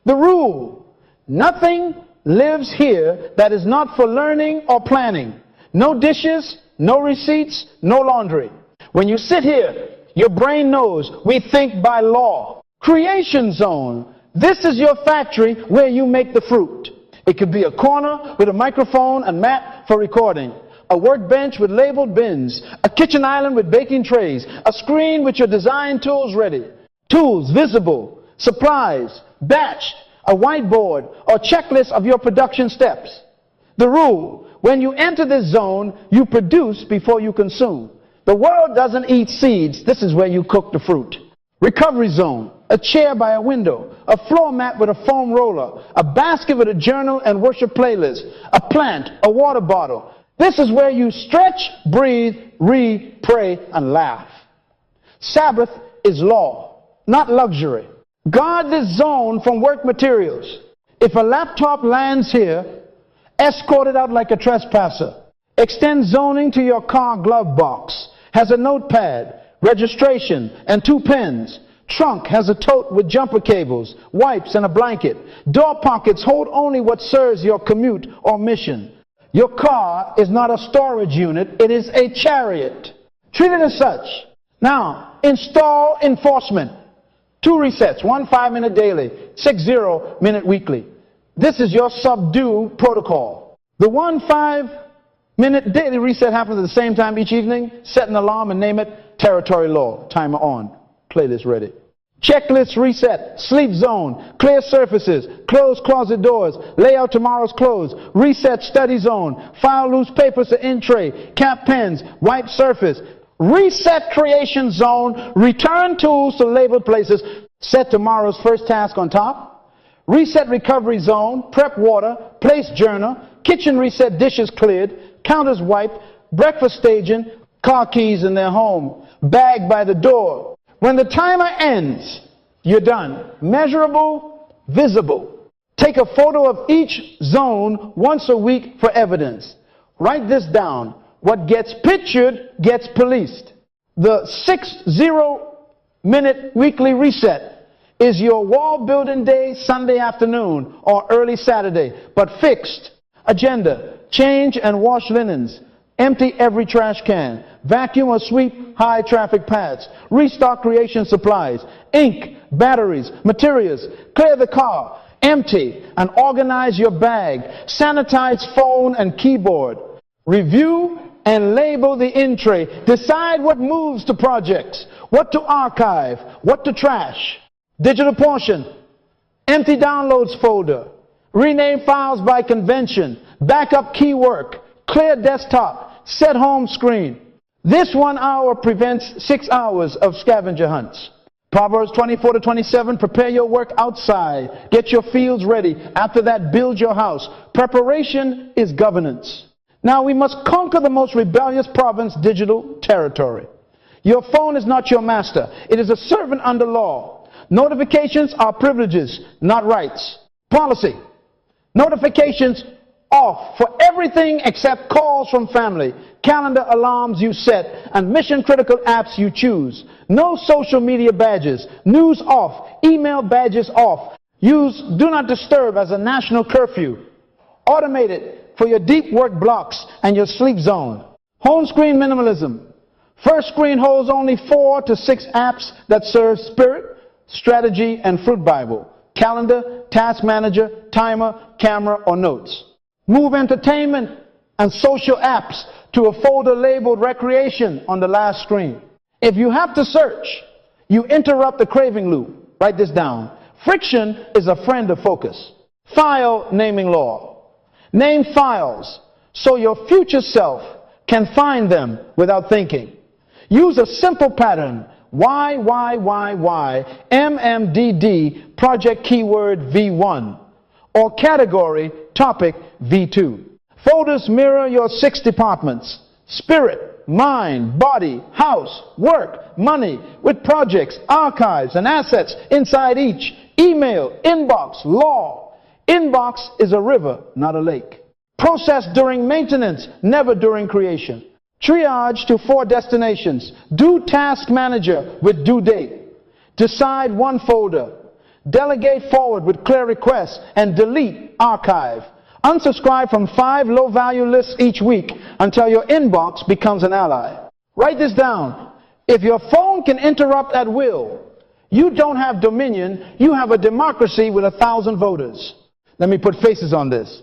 The rule. Nothing lives here that is not for learning or planning. No dishes, no receipts, no laundry. When you sit here, your brain knows we think by law. Creation zone. This is your factory where you make the fruit. It could be a corner with a microphone and mat for recording, a workbench with labeled bins, a kitchen island with baking trays, a screen with your design tools ready, tools visible, supplies, batch, a whiteboard, or checklist of your production steps. The rule, when you enter this zone, you produce before you consume. The world doesn't eat seeds. This is where you cook the fruit. Recovery zone, a chair by a window, a floor mat with a foam roller, a basket with a journal and worship playlist, a plant, a water bottle. This is where you stretch, breathe, read, pray, and laugh. Sabbath is law, not luxury. Guard this zone from work materials. If a laptop lands here, escort it out like a trespasser. Extend zoning to your car glove box. Has a notepad, registration, and 2 pens. Trunk has a tote with jumper cables, wipes, and a blanket. Door pockets hold only what serves your commute or mission. Your car is not a storage unit, it is a chariot. Treat it as such. Now, install enforcement. 2 resets, 1 5-minute daily, 6 0-minute weekly. This is your subdue protocol. The 1 5-minute daily reset happens at the same time each evening. Set an alarm and name it territory law. Timer on. Playlist ready. Checklist reset. Sleep zone. Clear surfaces. Close closet doors. Lay out tomorrow's clothes. Reset study zone. File loose papers to in tray. Cap pens. Wipe surface. Reset creation zone. Return tools to labeled places. Set tomorrow's first task on top. Reset recovery zone. Prep water. Place journal. Kitchen reset, dishes cleared. Counters wiped. Breakfast staging. Car keys in their home. Bag by the door. When the timer ends, you're done. Measurable, visible. Take a photo of each zone once a week for evidence. Write this down. What gets pictured gets policed. The 6 0-minute weekly reset is your wall building day Sunday afternoon or early Saturday, but fixed. Agenda, change and wash linens. Empty every trash can. Vacuum or sweep high traffic paths. Restock creation supplies. Ink, batteries, materials. Clear the car. Empty and organize your bag. Sanitize phone and keyboard. Review and label the in tray. Decide what moves to projects, what to archive, what to trash. Digital portion. Empty downloads folder. Rename files by convention. Backup key work. Clear desktop. Set home screen. This 1 hour prevents 6 hours of scavenger hunts. Proverbs 24-27, prepare your work outside. Get your fields ready. After that, build your house. Preparation is governance. Now we must conquer the most rebellious province, digital territory. Your phone is not your master. It is a servant under law. Notifications are privileges, not rights. Policy. Notifications off for everything except calls from family, calendar alarms you set, and mission-critical apps you choose. No social media badges. News off. Email badges off. Use Do Not Disturb as a national curfew. Automate it for your deep work blocks and your sleep zone. Home screen minimalism. First screen holds only 4 to 6 apps that serve Spirit, Strategy, and Fruit Bible. Calendar, Task Manager, Timer, Camera, or Notes. Move entertainment and social apps to a folder labeled Recreation on the last screen. If you have to search, you interrupt the craving loop. Write this down. Friction is a friend of focus. File naming law. Name files so your future self can find them without thinking. Use a simple pattern. Y, MMDD, project keyword V1, or category topic V2. Folders mirror your 6 departments: spirit, mind, body, house, work, money, with projects, archives, and assets inside each. Email, inbox, law. Inbox is a river, not a lake. Process during maintenance, never during creation. Triage to 4 destinations. Do task manager with due date. Decide 1 folder. Delegate forward with clear requests and delete archive. Unsubscribe from 5 low-value lists each week until your inbox becomes an ally. Write this down. If your phone can interrupt at will, you don't have dominion, you have a democracy with 1,000 voters. Let me put faces on this.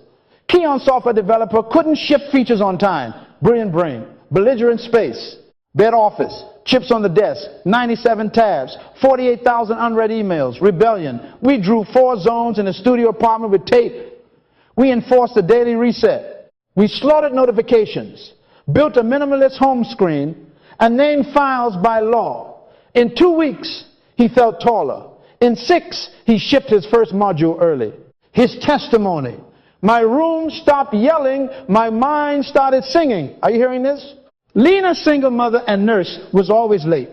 Keon software developer couldn't ship features on time. Brilliant brain. Belligerent space. Bed office. Chips on the desk. 97 tabs. 48,000 unread emails. Rebellion. We drew 4 zones in a studio apartment with tape. We enforced a daily reset. We slaughtered notifications. Built a minimalist home screen and named files by law. In 2 weeks, he felt taller. In 6, he shipped his first module early. His testimony. My room stopped yelling. My mind started singing. Are you hearing this? Lena, single mother and nurse, was always late.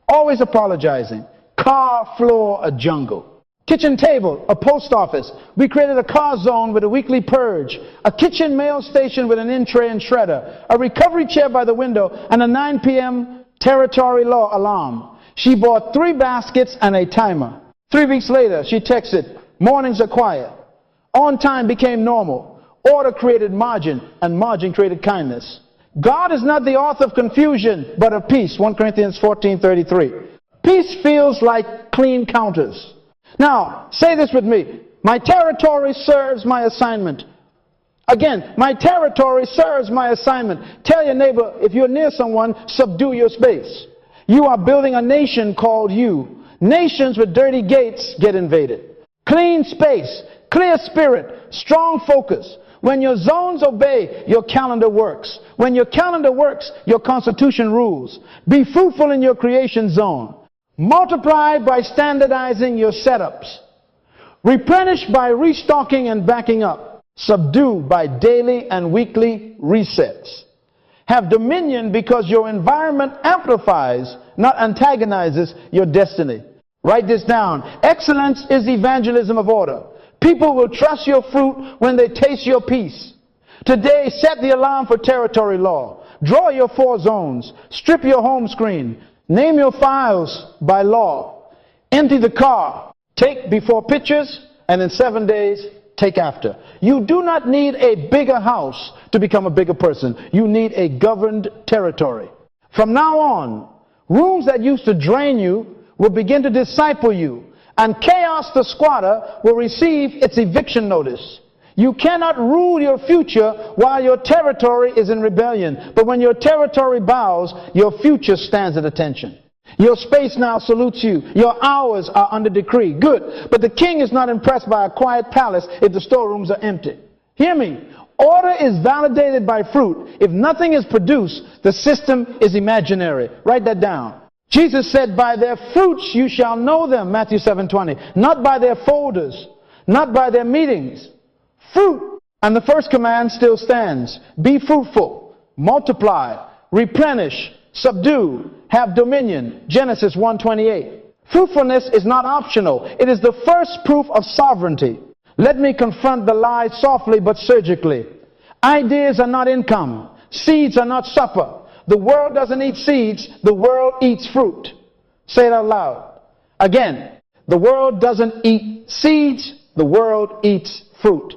Always apologizing. Car floor, a jungle. Kitchen table, a post office. We created a car zone with a weekly purge. A kitchen mail station with an in-tray and shredder. A recovery chair by the window and a 9 p.m. territory law alarm. She bought 3 baskets and a timer. 3 weeks later, she texted, mornings are quiet. On time became normal. Order created margin, and margin created kindness. God is not the author of confusion, but of peace. 1 Corinthians 14:33. Peace feels like clean counters. Now, say this with me. My territory serves my assignment. Again, my territory serves my assignment. Tell your neighbor, if you're near someone, subdue your space. You are building a nation called you. Nations with dirty gates get invaded. Clean space, clear spirit, strong focus. When your zones obey, your calendar works. When your calendar works, your constitution rules. Be fruitful in your creation zone. Multiply by standardizing your setups. Replenish by restocking and backing up. Subdue by daily and weekly resets. Have dominion because your environment amplifies, not antagonizes, your destiny. Write this down. Excellence is evangelism of order. People will trust your fruit when they taste your peace. Today, set the alarm for territory law. Draw your 4 zones. Strip your home screen. Name your files by law. Empty the car. Take before pictures, and in 7 days, take after. You do not need a bigger house to become a bigger person. You need a governed territory. From now on, rooms that used to drain you will begin to disciple you. And chaos the squatter will receive its eviction notice. You cannot rule your future while your territory is in rebellion. But when your territory bows, your future stands at attention. Your space now salutes you. Your hours are under decree. Good. But the king is not impressed by a quiet palace if the storerooms are empty. Hear me. Order is validated by fruit. If nothing is produced, the system is imaginary. Write that down. Jesus said, by their fruits you shall know them, Matthew 7:20. Not by their folders, not by their meetings. Fruit. And the first command still stands. Be fruitful, multiply, replenish, subdue, have dominion. Genesis 1:28. Fruitfulness is not optional. It is the first proof of sovereignty. Let me confront the lie softly but surgically. Ideas are not income. Seeds are not supper. The world doesn't eat seeds, the world eats fruit. Say it out loud. Again, the world doesn't eat seeds, the world eats fruit.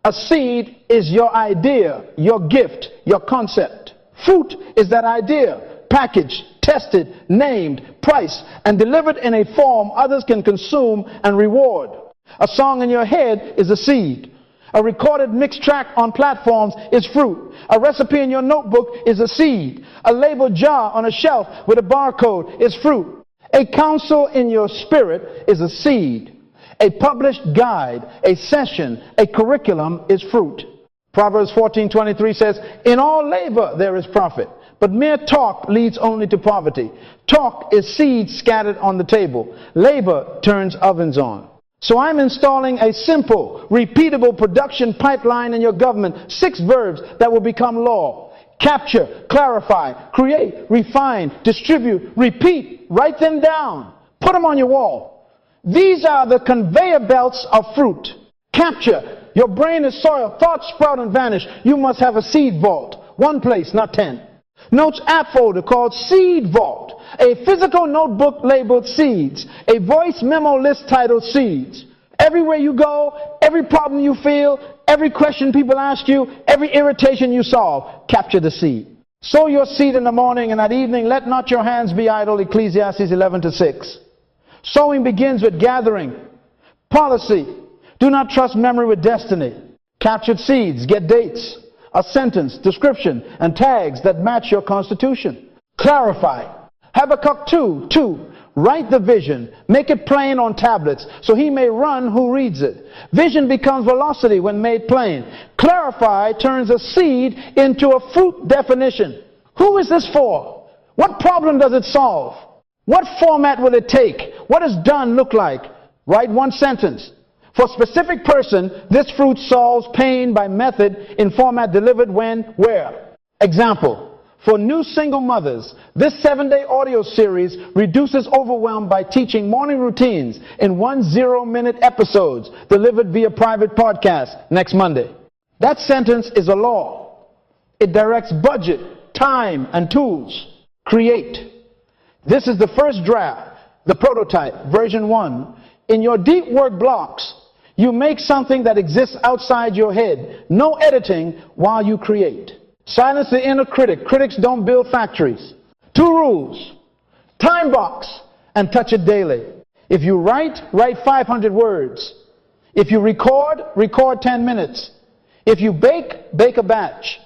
A seed is your idea, your gift, your concept. Fruit is that idea, packaged, tested, named, priced, and delivered in a form others can consume and reward. A song in your head is a seed. A recorded mixed track on platforms is fruit. A recipe in your notebook is a seed. A labeled jar on a shelf with a barcode is fruit. A counsel in your spirit is a seed. A published guide, a session, a curriculum is fruit. Proverbs 14:23 says, in all labor there is profit, but mere talk leads only to poverty. Talk is seeds scattered on the table. Labor turns ovens on. So I'm installing a simple, repeatable production pipeline in your government. 6 verbs that will become law. Capture, clarify, create, refine, distribute, repeat. Write them down. Put them on your wall. These are the conveyor belts of fruit. Capture. Your brain is soil. Thoughts sprout and vanish. You must have a seed vault. 1 place, not 10. Notes app folder called Seed Vault. A physical notebook labeled Seeds. A voice memo list titled Seeds. Everywhere you go, every problem you feel, every question people ask you, every irritation you solve, capture the seed. Sow your seed in the morning, and at evening let not your hands be idle. Ecclesiastes 11:6. Sowing begins with gathering. Policy. Do not trust memory with destiny. Captured seeds. Get dates, a sentence, description, and tags that match your constitution. Clarify. Habakkuk 2:2. Write the vision. Make it plain on tablets so he may run who reads it. Vision becomes velocity when made plain. Clarify turns a seed into a fruit definition. Who is this for? What problem does it solve? What format will it take? What does done look like? Write 1 sentence. For a specific person, this fruit solves pain by method in format delivered when, where. Example. For new single mothers, this 7-day audio series reduces overwhelm by teaching morning routines in 1 0-minute episodes delivered via private podcast next Monday. That sentence is a law. It directs budget, time, and tools. Create. This is the first draft, the prototype, version 1. In your deep work blocks, you make something that exists outside your head. No editing while you create. Silence the inner critic. Critics don't build factories. 2 rules. Time box and touch it daily. If you write 500 words. If you record 10 minutes. If you bake a batch.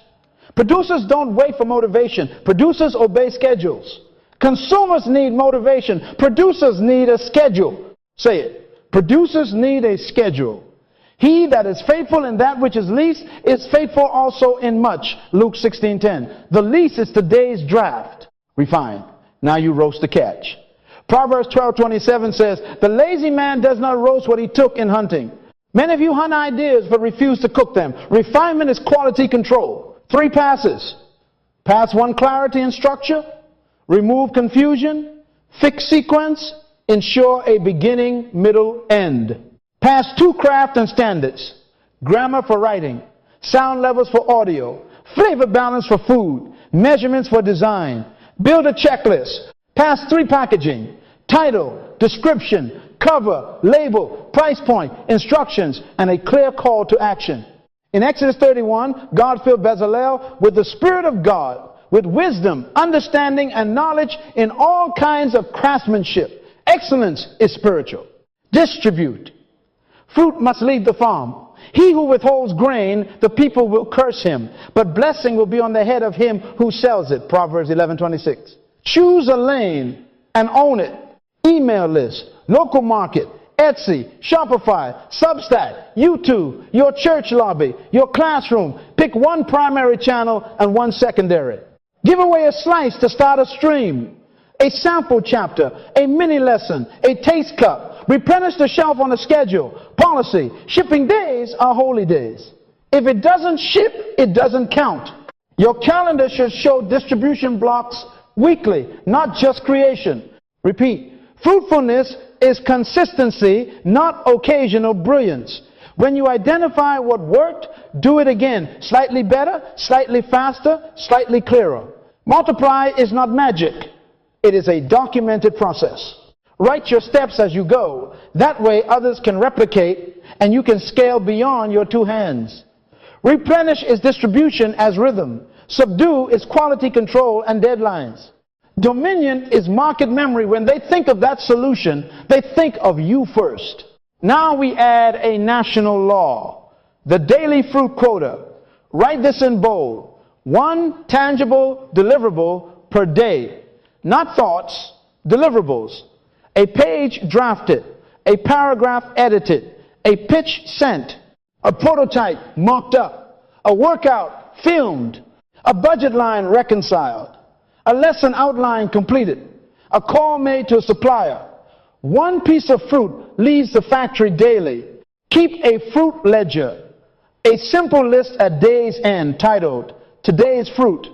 Producers don't wait for motivation. Producers obey schedules. Consumers need motivation. Producers need a schedule. Say it. Producers need a schedule. He that is faithful in that which is least is faithful also in much. Luke 16:10. The least is today's draft. Refine. Now you roast the catch. Proverbs 12:27 says, the lazy man does not roast what he took in hunting. Many of you hunt ideas but refuse to cook them. Refinement is quality control. 3 passes. Pass 1, clarity and structure. Remove confusion. Fix sequence. Ensure a beginning, middle, end. Pass 2, craft and standards. Grammar for writing. Sound levels for audio. Flavor balance for food. Measurements for design. Build a checklist. Pass 3, packaging. Title, description, cover, label, price point, instructions, and a clear call to action. In Exodus 31, God filled Bezalel with the Spirit of God, with wisdom, understanding, and knowledge in all kinds of craftsmanship. Excellence is spiritual. Distribute. Fruit must leave the farm. He who withholds grain, the people will curse him, but blessing will be on the head of him who sells it. Proverbs 11:26. Choose a lane and own it. Email list, local market, Etsy, Shopify, Substack, YouTube, your church lobby, your classroom. Pick 1 primary channel and 1 secondary. Give away a slice to start a stream, a sample chapter, a mini lesson, a taste cup. Replenish the shelf on a schedule. Policy. Shipping days are holy days. If it doesn't ship, it doesn't count. Your calendar should show distribution blocks weekly, not just creation. Repeat. Fruitfulness is consistency, not occasional brilliance. When you identify what worked, do it again. Slightly better, slightly faster, slightly clearer. Multiply is not magic. It is a documented process. Write your steps as you go. That way others can replicate and you can scale beyond your 2 hands. Replenish is distribution as rhythm. Subdue is quality control and deadlines. Dominion is market memory. When they think of that solution, they think of you first. Now we add a national law. The daily fruit quota. Write this in bold. 1 tangible deliverable per day. Not thoughts, deliverables. A page drafted, a paragraph edited, a pitch sent, a prototype mocked up, a workout filmed, a budget line reconciled. A lesson outline completed. A call made to a supplier. One piece of fruit leaves the factory daily. Keep a fruit ledger. A simple list at day's end titled, Today's Fruit.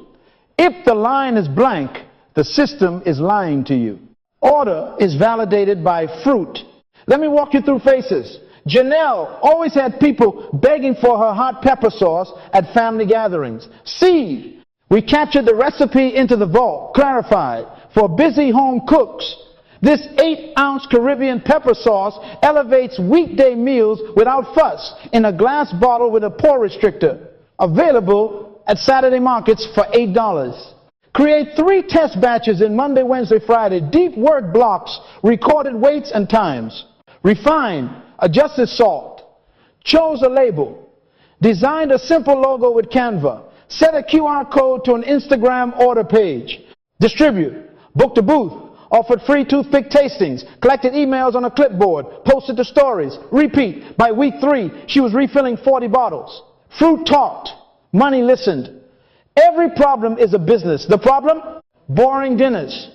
If the line is blank, the system is lying to you. Order is validated by fruit. Let me walk you through faces. Janelle always had people begging for her hot pepper sauce at family gatherings. Seed, we captured the recipe into the vault. Clarified, for busy home cooks, this 8-ounce Caribbean pepper sauce elevates weekday meals without fuss in a glass bottle with a pour restrictor. Available at Saturday markets for $8. Create 3 test batches in Monday, Wednesday, Friday. Deep work blocks, recorded weights and times. Refine, adjusted salt. Chose a label. Designed a simple logo with Canva. Set a QR code to an Instagram order page. Distribute. Booked a booth. Offered free toothpick tastings. Collected emails on a clipboard. Posted to stories. Repeat. By week 3, she was refilling 40 bottles. Fruit talked. Money listened. Every problem is a business. The problem? Boring dinners.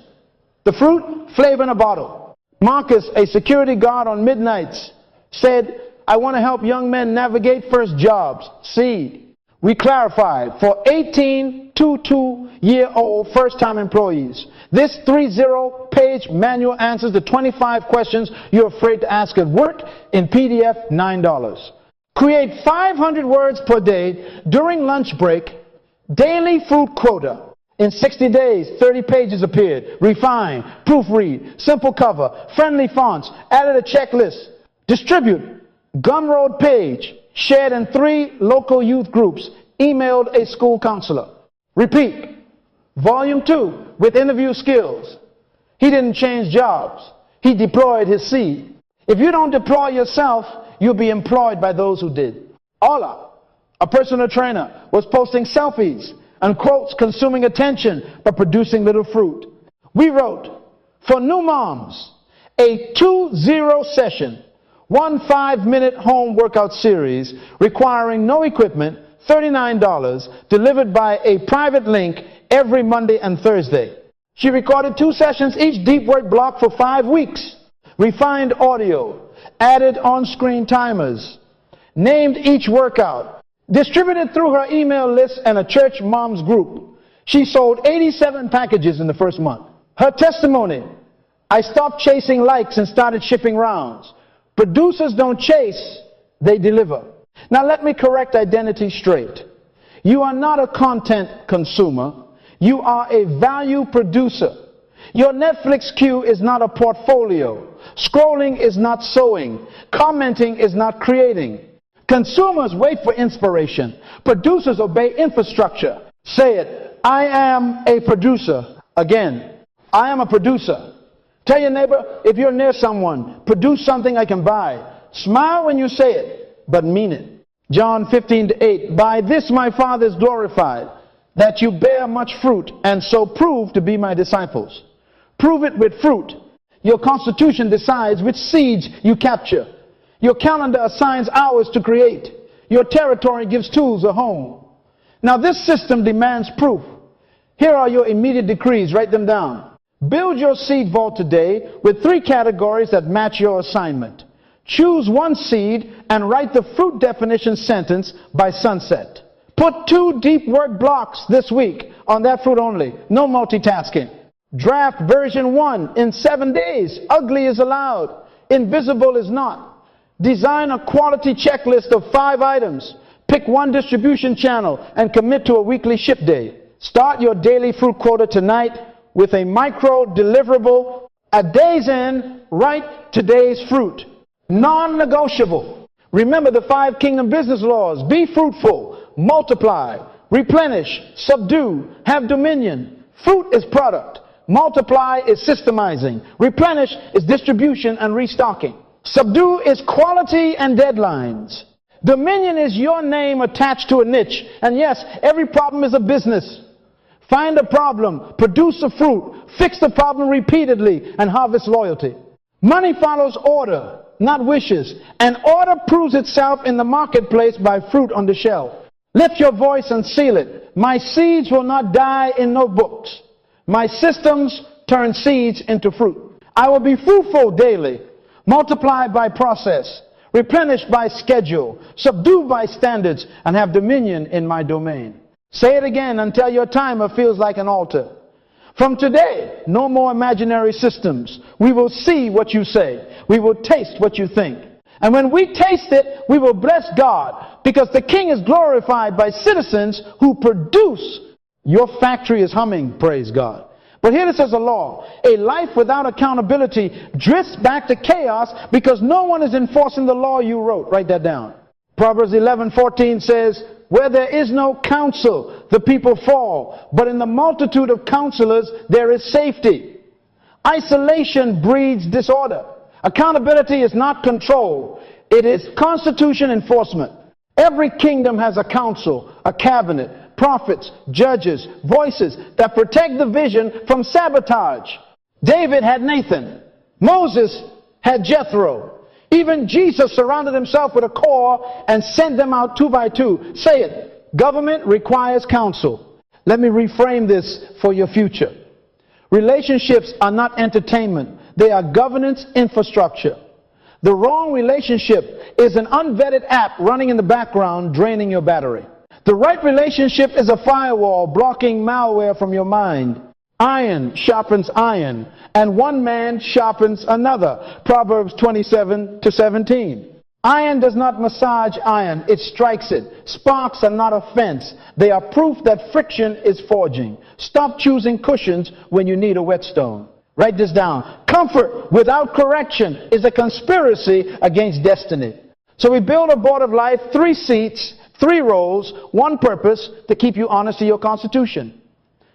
The fruit? Flavor in a bottle. Marcus, a security guard on midnights, said, I want to help young men navigate first jobs. Seed. We clarified for 18 to 2-year-old first-time employees. This 30-page manual answers the 25 questions you're afraid to ask at work in PDF, $9. Create 500 words per day during lunch break. Daily fruit quota. In 60 days, 30 pages appeared. Refine, proofread, simple cover, friendly fonts, added a checklist. Distribute. Gumroad page, shared in 3 local youth groups, emailed a school counselor. Repeat. Volume 2, with interview skills. He didn't change jobs. He deployed his seed. If you don't deploy yourself, you'll be employed by those who did. Ola, a personal trainer, was posting selfies and quotes consuming attention but producing little fruit. We wrote, for new moms, a 2-0 session, 1 5-minute home workout series requiring no equipment, $39, delivered by a private link every Monday and Thursday. She recorded 2 sessions, each deep work block for 5 weeks. Refined audio, added on-screen timers, named each workout, distributed through her email list and a church moms group. She sold 87 packages in the first month. Her testimony, I stopped chasing likes and started shipping rounds. Producers don't chase, they deliver. Now let me correct identity straight. You are not a content consumer. You are a value producer. Your Netflix queue is not a portfolio. Scrolling is not sewing. Commenting is not creating. Consumers wait for inspiration. Producers obey infrastructure. Say it. I am a producer. Again, I am a producer. Tell your neighbor, if you're near someone, produce something I can buy. Smile when you say it, but mean it. John 15:8, by this my Father is glorified, that you bear much fruit, and so prove to be my disciples. Prove it with fruit. Your constitution decides which seeds you capture. Your calendar assigns hours to create. Your territory gives tools a home. Now this system demands proof. Here are your immediate decrees. Write them down. Build your seed vault today with 3 categories that match your assignment. Choose 1 seed and write the fruit definition sentence by sunset. Put 2 deep work blocks this week on that fruit only. No multitasking. Draft version 1 in 7 days. Ugly is allowed. Invisible is not. Design a quality checklist of 5 items. Pick 1 distribution channel and commit to a weekly ship day. Start your daily fruit quota tonight with a micro deliverable. At day's end, write today's fruit. Non-negotiable. Remember the 5 kingdom business laws. Be fruitful, multiply, replenish, subdue, have dominion. Fruit is product. Multiply is systemizing. Replenish is distribution and restocking. Subdue is quality and deadlines. Dominion is your name attached to a niche. And yes, every problem is a business. Find a problem, produce a fruit, fix the problem repeatedly, and harvest loyalty. Money follows order, not wishes. And order proves itself in the marketplace by fruit on the shelf. Lift your voice and seal it. My seeds will not die in notebooks. My systems turn seeds into fruit. I will be fruitful daily, multiplied by process, replenished by schedule, subdued by standards, and have dominion in my domain. Say it again until your timer feels like an altar. From today, no more imaginary systems. We will see what you say. We will taste what you think. And when we taste it, we will bless God, because the King is glorified by citizens who produce. Your factory is humming, praise God. But here it says a law. A life without accountability drifts back to chaos because no one is enforcing the law you wrote. Write that down. Proverbs 11:14 says, where there is no counsel, the people fall. But in the multitude of counselors, there is safety. Isolation breeds disorder. Accountability is not control. It is constitution enforcement. Every kingdom has a council, a cabinet, prophets, judges, voices that protect the vision from sabotage. David had Nathan. Moses had Jethro. Even Jesus surrounded himself with a corps and sent them out 2 by 2. Say it. Government requires counsel. Let me reframe this for your future. Relationships are not entertainment. They are governance infrastructure. The wrong relationship is an unvetted app running in the background, draining your battery. The right relationship is a firewall blocking malware from your mind. Iron sharpens iron, and one man sharpens another. Proverbs 27:17. Iron does not massage iron, it strikes it. Sparks are not a fence. They are proof that friction is forging. Stop choosing cushions when you need a whetstone. Write this down. Comfort without correction is a conspiracy against destiny. So we build a board of life, 3 seats, 3 roles, 1 purpose to keep you honest to your constitution.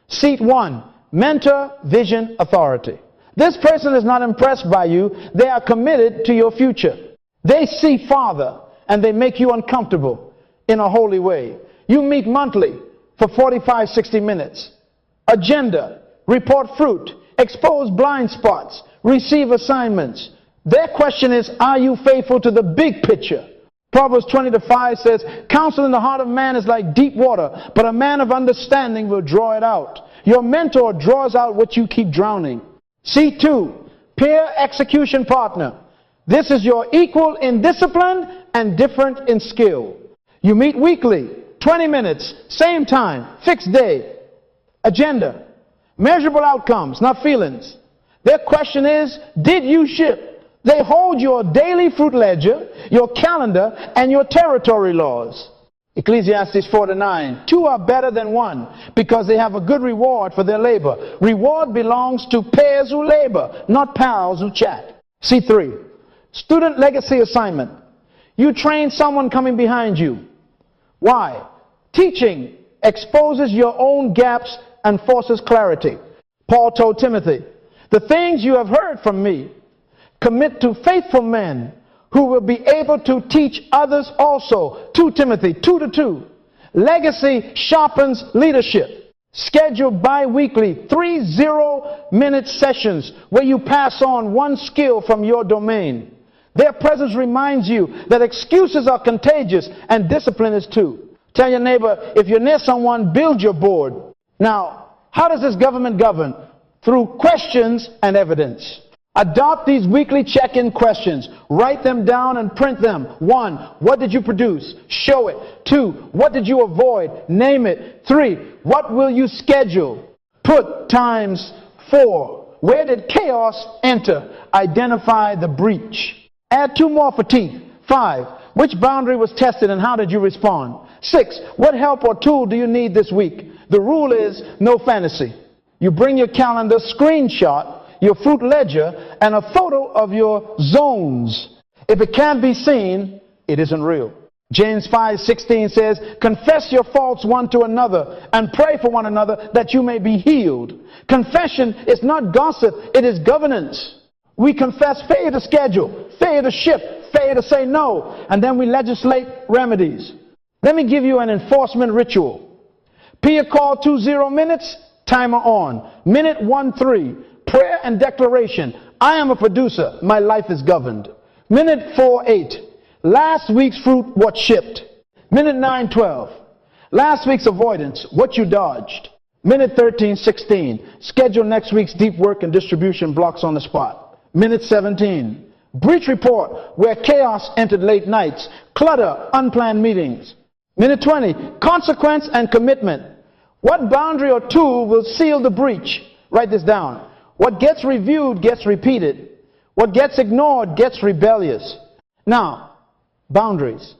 Seat 1, mentor, vision, authority. This person is not impressed by you. They are committed to your future. They see Father and they make you uncomfortable in a holy way. You meet monthly for 45, 60 minutes. Agenda, report fruit, expose blind spots, receive assignments. Their question is, are you faithful to the big picture? Proverbs 20:5 says, counsel in the heart of man is like deep water, but a man of understanding will draw it out. Your mentor draws out what you keep drowning. C2, peer execution partner. This is your equal in discipline and different in skill. You meet weekly, 20 minutes, same time, fixed day. Agenda, measurable outcomes, not feelings. Their question is, did you ship? They hold your daily fruit ledger, your calendar, and your territory laws. Ecclesiastes 4:9. 2 are better than 1 because they have a good reward for their labor. Reward belongs to pairs who labor, not pals who chat. C3. Student legacy assignment. You train someone coming behind you. Why? Teaching exposes your own gaps and forces clarity. Paul told Timothy, the things you have heard from me, commit to faithful men who will be able to teach others also. 2 Timothy 2:2. Legacy sharpens leadership. Schedule bi-weekly 3 0-minute sessions where you pass on 1 skill from your domain. Their presence reminds you that excuses are contagious and discipline is too. Tell your neighbor, if you're near someone, build your board. Now, how does this government govern? Through questions and evidence. Adopt these weekly check-in questions. Write them down and print them. 1, what did you produce? Show it. 2, what did you avoid? Name it. 3, what will you schedule? Put times 4. Where did chaos enter? Identify the breach. Add 2 more for teeth. 5, which boundary was tested and how did you respond? 6, what help or tool do you need this week? The rule is no fantasy. You bring your calendar, screenshot, your fruit ledger, and a photo of your zones. If it can't be seen, it isn't real. James 5:16 says, confess your faults one to another and pray for one another that you may be healed. Confession is not gossip, it is governance. We confess failure to schedule, failure to ship, failure to say no, and then we legislate remedies. Let me give you an enforcement ritual. Peer call 20 minutes, timer on. Minute 13. Prayer and declaration. I am a producer. My life is governed. Minute 4:8. Last week's fruit, what shipped. Minute 9:12. Last week's avoidance, what you dodged. Minute 13:16. Schedule next week's deep work and distribution blocks on the spot. Minute 17. Breach report where chaos entered late nights, clutter, unplanned meetings. Minute 20. Consequence and commitment. What boundary or tool will seal the breach? Write this down. What gets reviewed gets repeated. What gets ignored gets rebellious. Now, boundaries.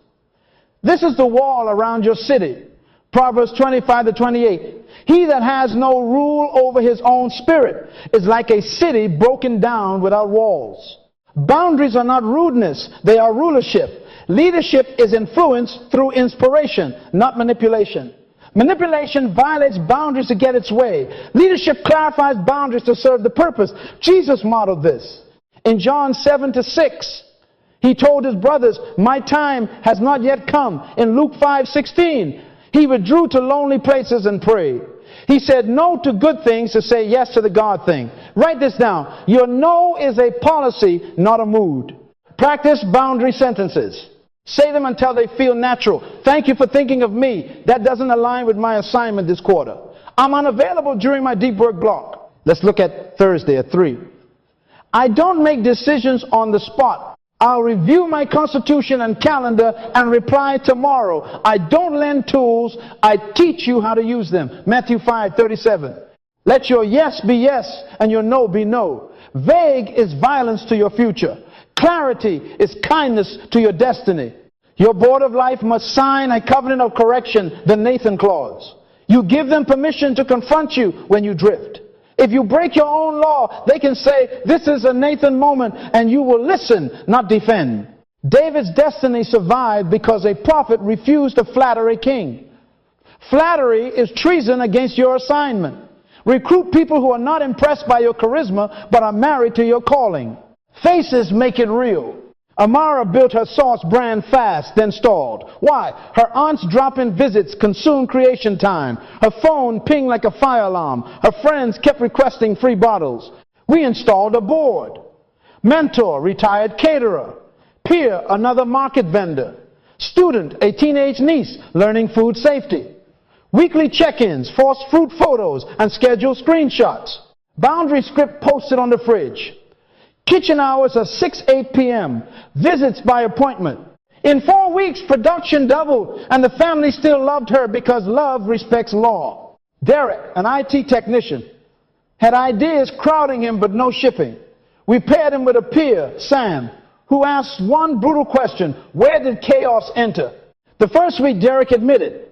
This is the wall around your city. Proverbs 25:28. He that has no rule over his own spirit is like a city broken down without walls. Boundaries are not rudeness, they are rulership. Leadership is influence through inspiration, not manipulation. Manipulation violates boundaries to get its way. Leadership clarifies boundaries to serve the purpose. Jesus modeled this. In John 7-6, he told his brothers, my time has not yet come. In Luke 5:16, he withdrew to lonely places and prayed. He said no to good things to say yes to the God thing. Write this down. Your no is a policy, not a mood. Practice boundary sentences. Say them until they feel natural. Thank you for thinking of me. That doesn't align with my assignment this quarter. I'm unavailable during my deep work block. Let's look at Thursday at 3. I don't make decisions on the spot. I'll review my constitution and calendar and reply tomorrow. I don't lend tools. I teach you how to use them. Matthew 5:37. Let your yes be yes and your no be no. Vague is violence to your future. Clarity is kindness to your destiny. Your board of life must sign a covenant of correction, the Nathan clause. You give them permission to confront you when you drift. If you break your own law, they can say, this is a Nathan moment, and you will listen, not defend. David's destiny survived because a prophet refused to flatter a king. Flattery is treason against your assignment. Recruit people who are not impressed by your charisma, but are married to your calling. Faces make it real. Amara built her sauce brand fast, then stalled. Why? Her aunt's drop-in visits consumed creation time. Her phone pinged like a fire alarm. Her friends kept requesting free bottles. We installed a board. Mentor, retired caterer. Peer, another market vendor. Student, a teenage niece, learning food safety. Weekly check-ins, forced fruit photos, and scheduled screenshots. Boundary script posted on the fridge. Kitchen hours are 6-8 p.m. Visits by appointment. In 4 weeks, production doubled, and the family still loved her because love respects law. Derek, an IT technician, had ideas crowding him but no shipping. We paired him with a peer, Sam, who asked one brutal question: where did chaos enter? The first week, Derek admitted,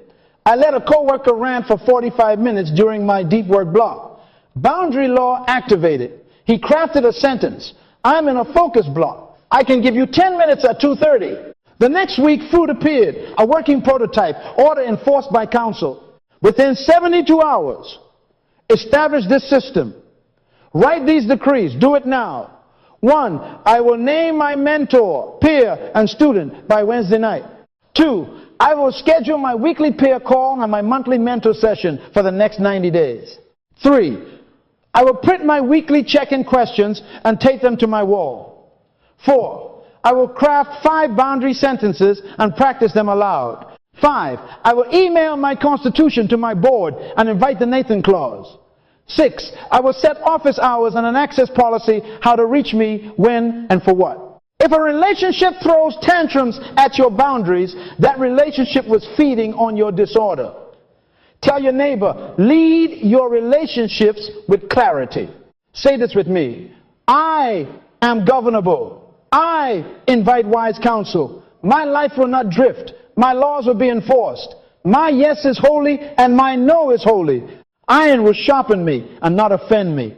I let a coworker rant for 45 minutes during my deep work block. Boundary law activated. He crafted a sentence. I'm in a focus block. I can give you 10 minutes at 2:30. The next week, fruit appeared, a working prototype, order enforced by council. Within 72 hours, establish this system. Write these decrees. Do it now. 1, I will name my mentor, peer, and student by Wednesday night. 2, I will schedule my weekly peer call and my monthly mentor session for the next 90 days. 3, I will print my weekly check-in questions and take them to my wall. 4, I will craft 5 boundary sentences and practice them aloud. 5, I will email my constitution to my board and invite the Nathan clause. 6, I will set office hours and an access policy, how to reach me, when, and for what. If a relationship throws tantrums at your boundaries, that relationship was feeding on your disorder. Tell your neighbor, lead your relationships with clarity. Say this with me. I am governable. I invite wise counsel. My life will not drift. My laws will be enforced. My yes is holy and my no is holy. Iron will sharpen me and not offend me.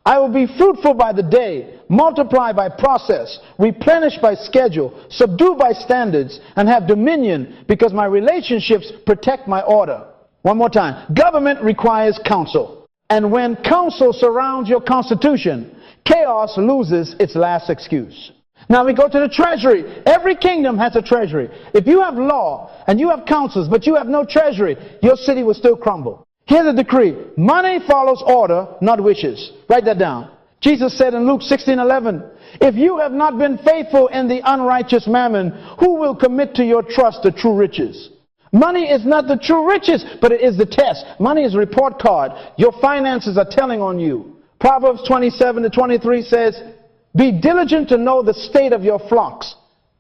I will be fruitful by the day, multiply by process, replenish by schedule, subdue by standards, and have dominion because my relationships protect my order. One more time. Government requires counsel. And when counsel surrounds your constitution, chaos loses its last excuse. Now we go to the treasury. Every kingdom has a treasury. If you have law and you have councils, but you have no treasury, your city will still crumble. Here's the decree. Money follows order, not wishes. Write that down. Jesus said in Luke 16:11, if you have not been faithful in the unrighteous mammon, who will commit to your trust the true riches? Money is not the true riches, but it is the test. Money is a report card. Your finances are telling on you. Proverbs 27:23 says, be diligent to know the state of your flocks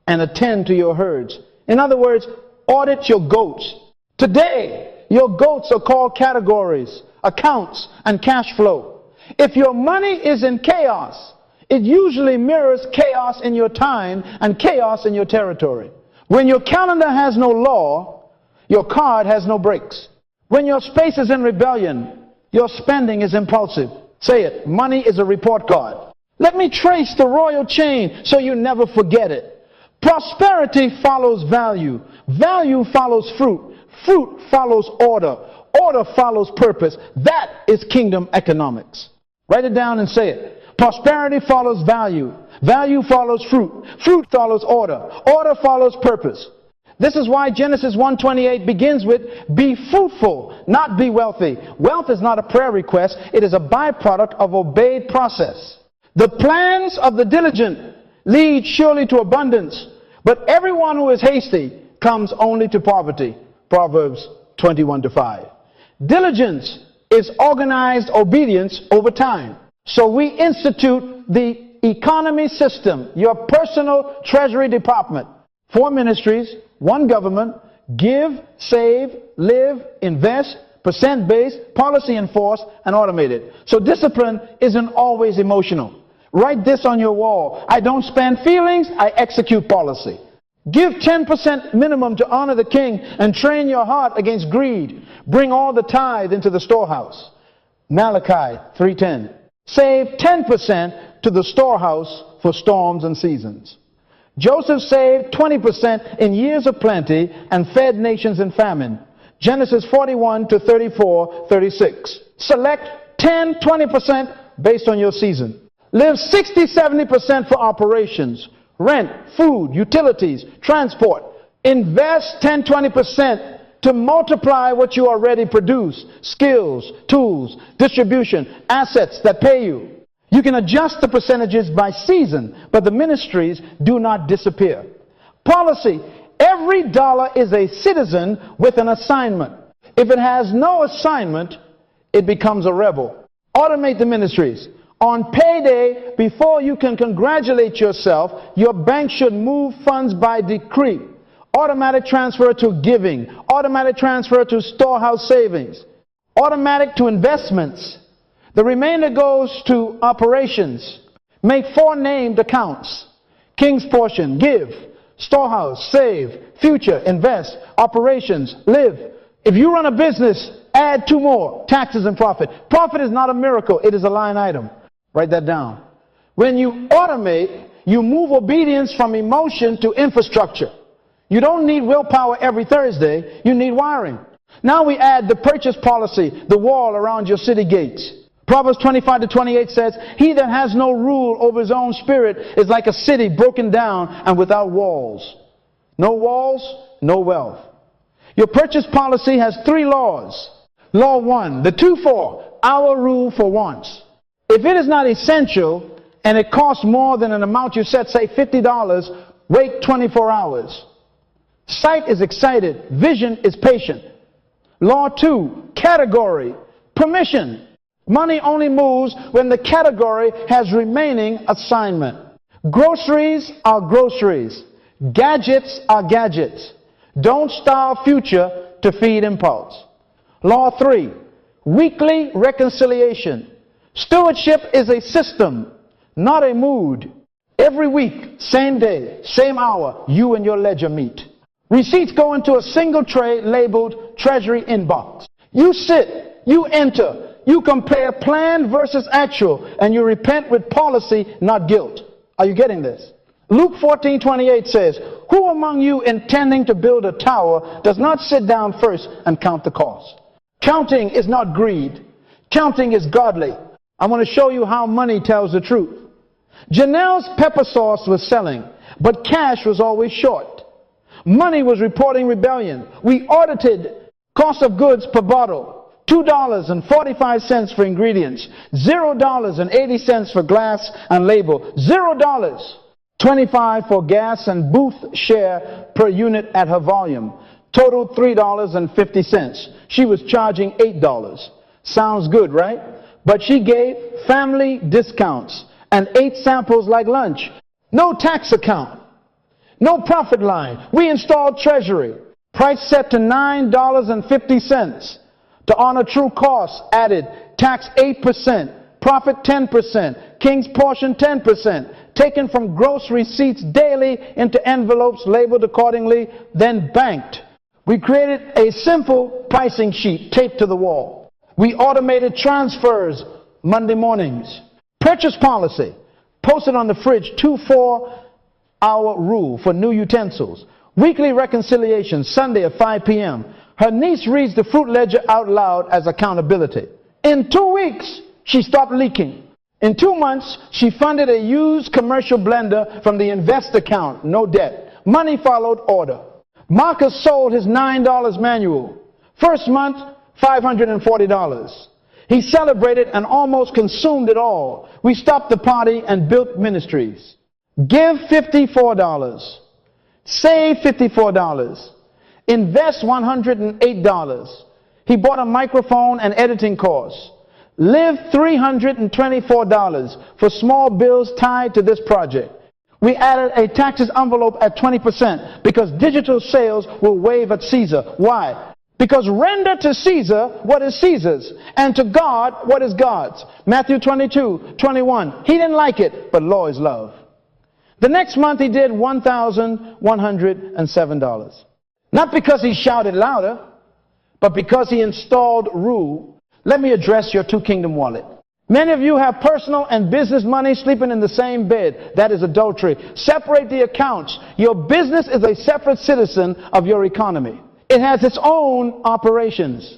and attend to your herds. In other words, audit your goats. Today, your goats are called categories, accounts, and cash flow. If your money is in chaos, it usually mirrors chaos in your time and chaos in your territory. When your calendar has no law, your card has no brakes. When your space is in rebellion, your spending is impulsive. Say it. Money is a report card. Let me trace the royal chain so you never forget it. Prosperity follows value. Value follows fruit. Fruit follows order. Order follows purpose. That is kingdom economics. Write it down and say it. Prosperity follows value. Value follows fruit. Fruit follows order. Order follows purpose. This is why Genesis 1:28 begins with, be fruitful, not be wealthy. Wealth is not a prayer request. It is a byproduct of obeyed process. The plans of the diligent lead surely to abundance, but everyone who is hasty comes only to poverty. Proverbs 21:5. Diligence is organized obedience over time. So we institute the economy system, your personal treasury department. 4 ministries, 1 government, give, save, live, invest, percent-based, policy enforced, and automated. So discipline isn't always emotional. Write this on your wall. I don't spend feelings, I execute policy. Give 10% minimum to honor the king and train your heart against greed. Bring all the tithe into the storehouse. Malachi 3:10. Save 10% to the storehouse for storms and seasons. Joseph saved 20% in years of plenty and fed nations in famine. Genesis 41:34-36. Select 10-20% based on your season. Live 60-70% for operations, rent, food, utilities, transport. Invest 10-20% to multiply what you already produce, skills, tools, distribution, assets that pay you. You can adjust the percentages by season, but the ministries do not disappear. Policy. Every dollar is a citizen with an assignment. If it has no assignment, it becomes a rebel. Automate the ministries. On payday, before you can congratulate yourself, your bank should move funds by decree. Automatic transfer to giving. Automatic transfer to storehouse savings. Automatic to investments. The remainder goes to operations. Make 4 named accounts. King's portion, give. Storehouse, save. Future, invest. Operations, live. If you run a business, add 2 more. Taxes and profit. Profit is not a miracle. It is a line item. Write that down. When you automate, you move obedience from emotion to infrastructure. You don't need willpower every Thursday. You need wiring. Now we add the purchase policy, the wall around your city gates. Proverbs 25:28 says, he that has no rule over his own spirit is like a city broken down and without walls. No walls, no wealth. Your purchase policy has 3 laws. Law 1, the 2-4, our rule for once. If it is not essential and it costs more than an amount you set, say $50, wait 24 hours. Sight is excited. Vision is patient. Law 2, category, permission. Money only moves when the category has remaining assignment. Groceries are groceries. Gadgets are gadgets. Don't starve future to feed impulse. Law 3, weekly reconciliation. Stewardship is a system, not a mood. Every week, same day, same hour, you and your ledger meet. Receipts go into a single tray labeled Treasury Inbox. You sit, you enter, you compare planned versus actual, and you repent with policy, not guilt. Are you getting this? Luke 14:28 says, who among you intending to build a tower does not sit down first and count the cost? Counting is not greed. Counting is godly. I want to show you how money tells the truth. Janelle's pepper sauce was selling, but cash was always short. Money was reporting rebellion. We audited cost of goods per bottle. $2.45 for ingredients. $0.80 for glass and label. $0.25 for gas and booth share per unit at her volume. Total $3.50. She was charging $8. Sounds good, right? But she gave family discounts and ate samples like lunch. No tax account. No profit line. We installed treasury. Price set to $9.50. To honor true costs, added tax 8%, profit 10%, king's portion 10%, taken from gross receipts daily into envelopes labeled accordingly, then banked. We created a simple pricing sheet taped to the wall. We automated transfers Monday mornings. Purchase policy posted on the fridge 24-hour rule for new utensils. Weekly reconciliation Sunday at 5 p.m. Her niece reads the fruit ledger out loud as accountability. In 2 weeks, she stopped leaking. In 2 months, she funded a used commercial blender from the invest account, no debt. Money followed order. Marcus sold his $9 manual. First month, $540. He celebrated and almost consumed it all. We stopped the party and built ministries. Give $54. Save $54. Invest $108. He bought a microphone and editing course. Live $324 for small bills tied to this project. We added a taxes envelope at 20% because digital sales will waive at Caesar. Why? Because render to Caesar what is Caesar's, and to God what is God's. Matthew 22:21. He didn't like it, but law is love. The next month he did $1,107. Not because he shouted louder, but because he installed rule. Let me address your two-kingdom wallet. Many of you have personal and business money sleeping in the same bed. That is adultery. Separate the accounts. Your business is a separate citizen of your economy. It has its own operations,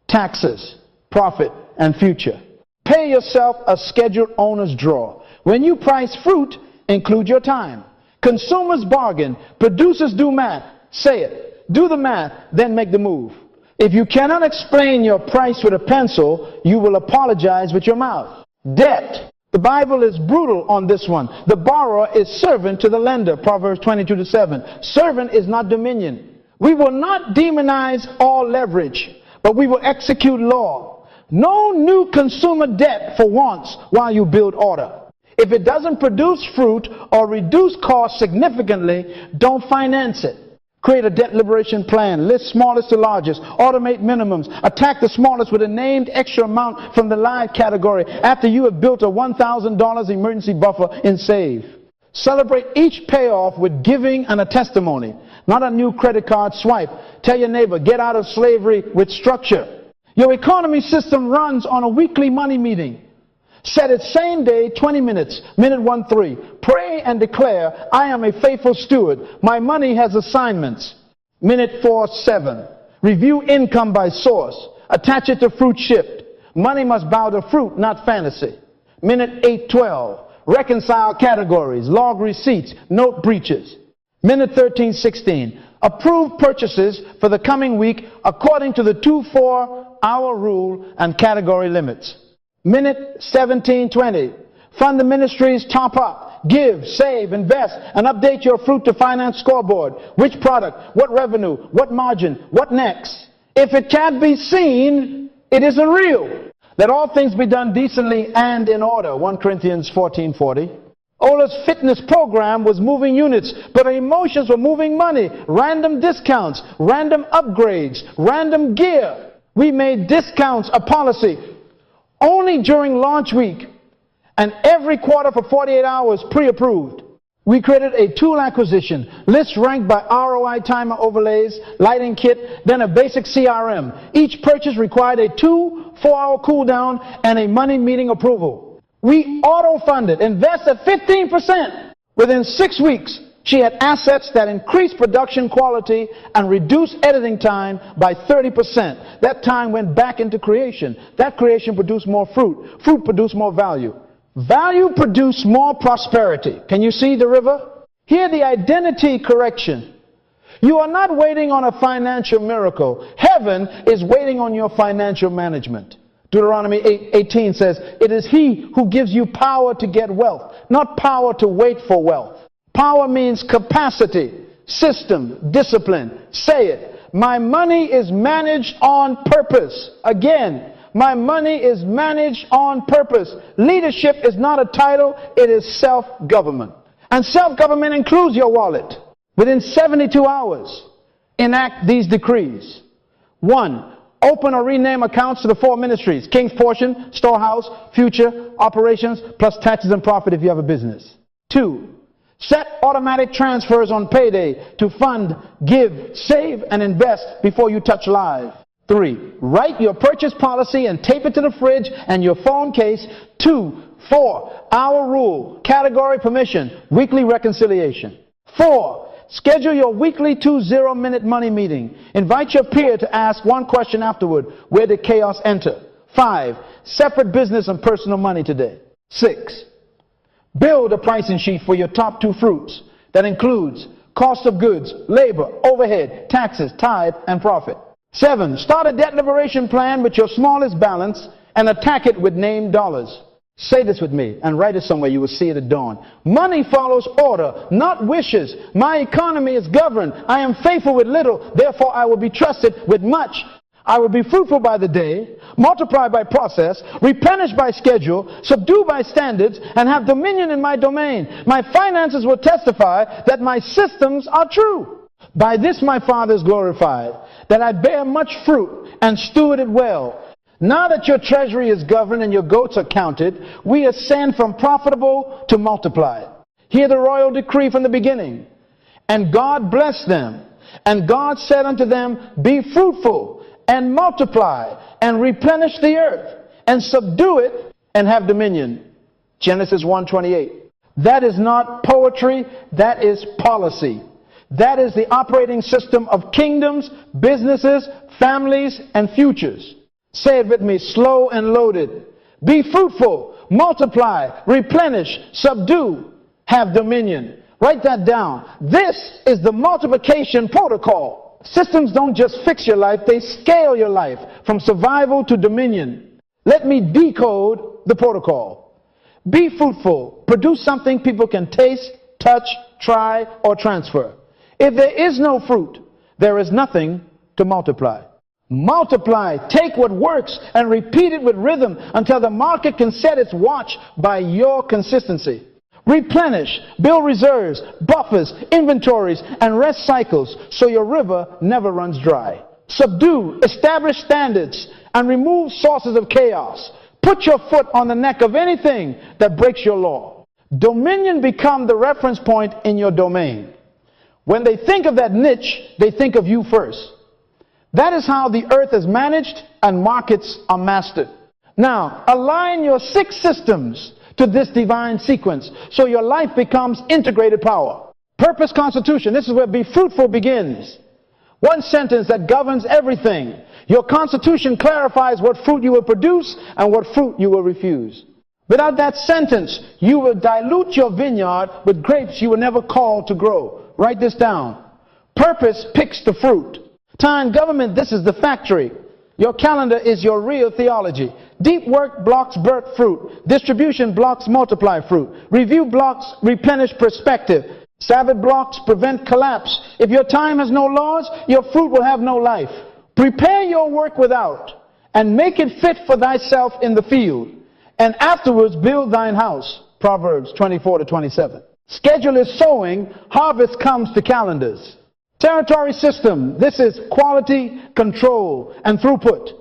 taxes, profit, and future. Pay yourself a scheduled owner's draw. When you price fruit, include your time. Consumers bargain. Producers do math. Say it. Do the math, then make the move. If you cannot explain your price with a pencil, you will apologize with your mouth. Debt. The Bible is brutal on this one. The borrower is servant to the lender. Proverbs 22:7. Servant is not dominion. We will not demonize all leverage, but we will execute law. No new consumer debt for wants while you build order. If it doesn't produce fruit or reduce costs significantly, don't finance it. Create a debt liberation plan. List smallest to largest. Automate minimums. Attack the smallest with a named extra amount from the live category after you have built a $1,000 emergency buffer in Save. Celebrate each payoff with giving and a testimony, not a new credit card swipe. Tell your neighbor, get out of slavery with structure. Your economy system runs on a weekly money meeting. Set it same day, 20 minutes, minute 1-3. Pray and declare, I am a faithful steward. My money has assignments. Minute 4-7. Review income by source. Attach it to fruit shift. Money must bow to fruit, not fantasy. Minute 8-12. Reconcile categories, log receipts, note breaches. Minute 13-16. Approve purchases for the coming week according to the 2-4-hour rule and category limits. Minute 17-20. Fund the ministries, top up, give, save, invest, and update your fruit to finance scoreboard. Which product, what revenue, what margin, what next? If it can't be seen, it isn't real. Let all things be done decently and in order. 1 Corinthians 14:40. Ola's fitness program was moving units, but her emotions were moving money. Random discounts, random upgrades, random gear. We made discounts a policy. Only during launch week and every quarter for 48 hours pre-approved. We created a tool acquisition, list ranked by ROI timer overlays, lighting kit, then a basic CRM. Each purchase required a 2-4-hour cooldown and a money meeting approval. We auto-funded, invested 15%. Within 6 weeks, she had assets that increased production quality and reduced editing time by 30%. That time went back into creation. That creation produced more fruit. Fruit produced more value. Value produced more prosperity. Can you see the river? Hear the identity correction. You are not waiting on a financial miracle. Heaven is waiting on your financial management. Deuteronomy 8:18 says, it is he who gives you power to get wealth, not power to wait for wealth. Power means capacity, system, discipline. Say it. my money is managed on purpose. Again, my money is managed on purpose. Leadership is not a title, it is self-government. And self-government includes your wallet. Within 72 hours, enact these decrees. 1. Open or rename accounts to the 4 ministries: King's Portion, Storehouse, Future, Operations, plus taxes and profit if you have a business. 2. Set automatic transfers on payday to fund, give, save, and invest before you touch live. 3. Write your purchase policy and tape it to the fridge and your phone case. 2. 4. Hour rule, category permission, weekly reconciliation. 4. Schedule your weekly 20-minute money meeting. Invite your peer to ask one question afterward: where did chaos enter? 5. Separate business and personal money today. 6. Build a pricing sheet for your top 2 fruits that includes cost of goods, labor, overhead, taxes, tithe, and profit. 7. Start a debt liberation plan with your smallest balance and attack it with named dollars. Say this with me and write it somewhere. You will see it at dawn. Money follows order, not wishes. My economy is governed. I am faithful with little, therefore I will be trusted with much. I will be fruitful by the day, multiply by process, replenish by schedule, subdue by standards, and have dominion in my domain. My finances will testify that my systems are true. By this my Father is glorified, that I bear much fruit and steward it well. Now that your treasury is governed and your goats are counted, we ascend from profitable to multiplied. Hear the royal decree from the beginning. And God blessed them. And God said unto them, be fruitful and multiply and replenish the earth and subdue it and have dominion. Genesis 1:28. That is not poetry, that is policy. That is the operating system of kingdoms, businesses, families, and futures. Say it with me, slow and loaded. Be fruitful, multiply, replenish, subdue, have dominion. Write that down. This is the multiplication protocol. Systems don't just fix your life, they scale your life from survival to dominion. Let me decode the protocol. Be fruitful. Produce something people can taste, touch, try, or transfer. If there is no fruit, there is nothing to multiply. Multiply. Take what works and repeat it with rhythm until the market can set its watch by your consistency. Replenish. Build reserves, buffers, inventories, and rest cycles so your river never runs dry. Subdue. Establish standards and remove sources of chaos. Put your foot on the neck of anything that breaks your law. Dominion become the reference point in your domain. When they think of that niche, they think of you first. That is how the earth is managed and markets are mastered. Now, align your 6 systems to this divine sequence so your life becomes integrated power. Purpose constitution. This is where be fruitful begins. One sentence that governs everything. Your constitution clarifies what fruit you will produce and what fruit you will refuse. Without that sentence, you will dilute your vineyard with grapes you were never called to grow. Write this down. Purpose picks the fruit. Time government, this is the factory. Your calendar is your real theology. Deep work blocks birth fruit. Distribution blocks multiply fruit. Review blocks replenish perspective. Sabbath blocks prevent collapse. If your time has no laws, your fruit will have no life. Prepare your work without, and make it fit for thyself in the field, and afterwards build thine house. Proverbs 24-27. Schedule is sowing, harvest comes to calendars. Territory system, this is quality, control, and throughput.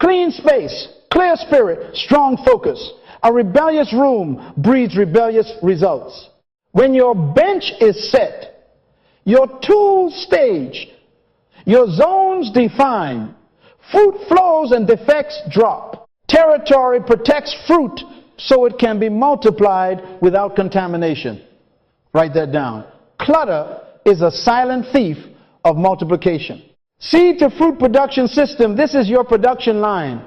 Clean space, clear spirit, strong focus. A rebellious room breeds rebellious results. When your bench is set, your tools staged, your zones defined, fruit flows and defects drop. Territory protects fruit so it can be multiplied without contamination. Write that down. Clutter is a silent thief of multiplication. Seed to fruit production system, this is your production line.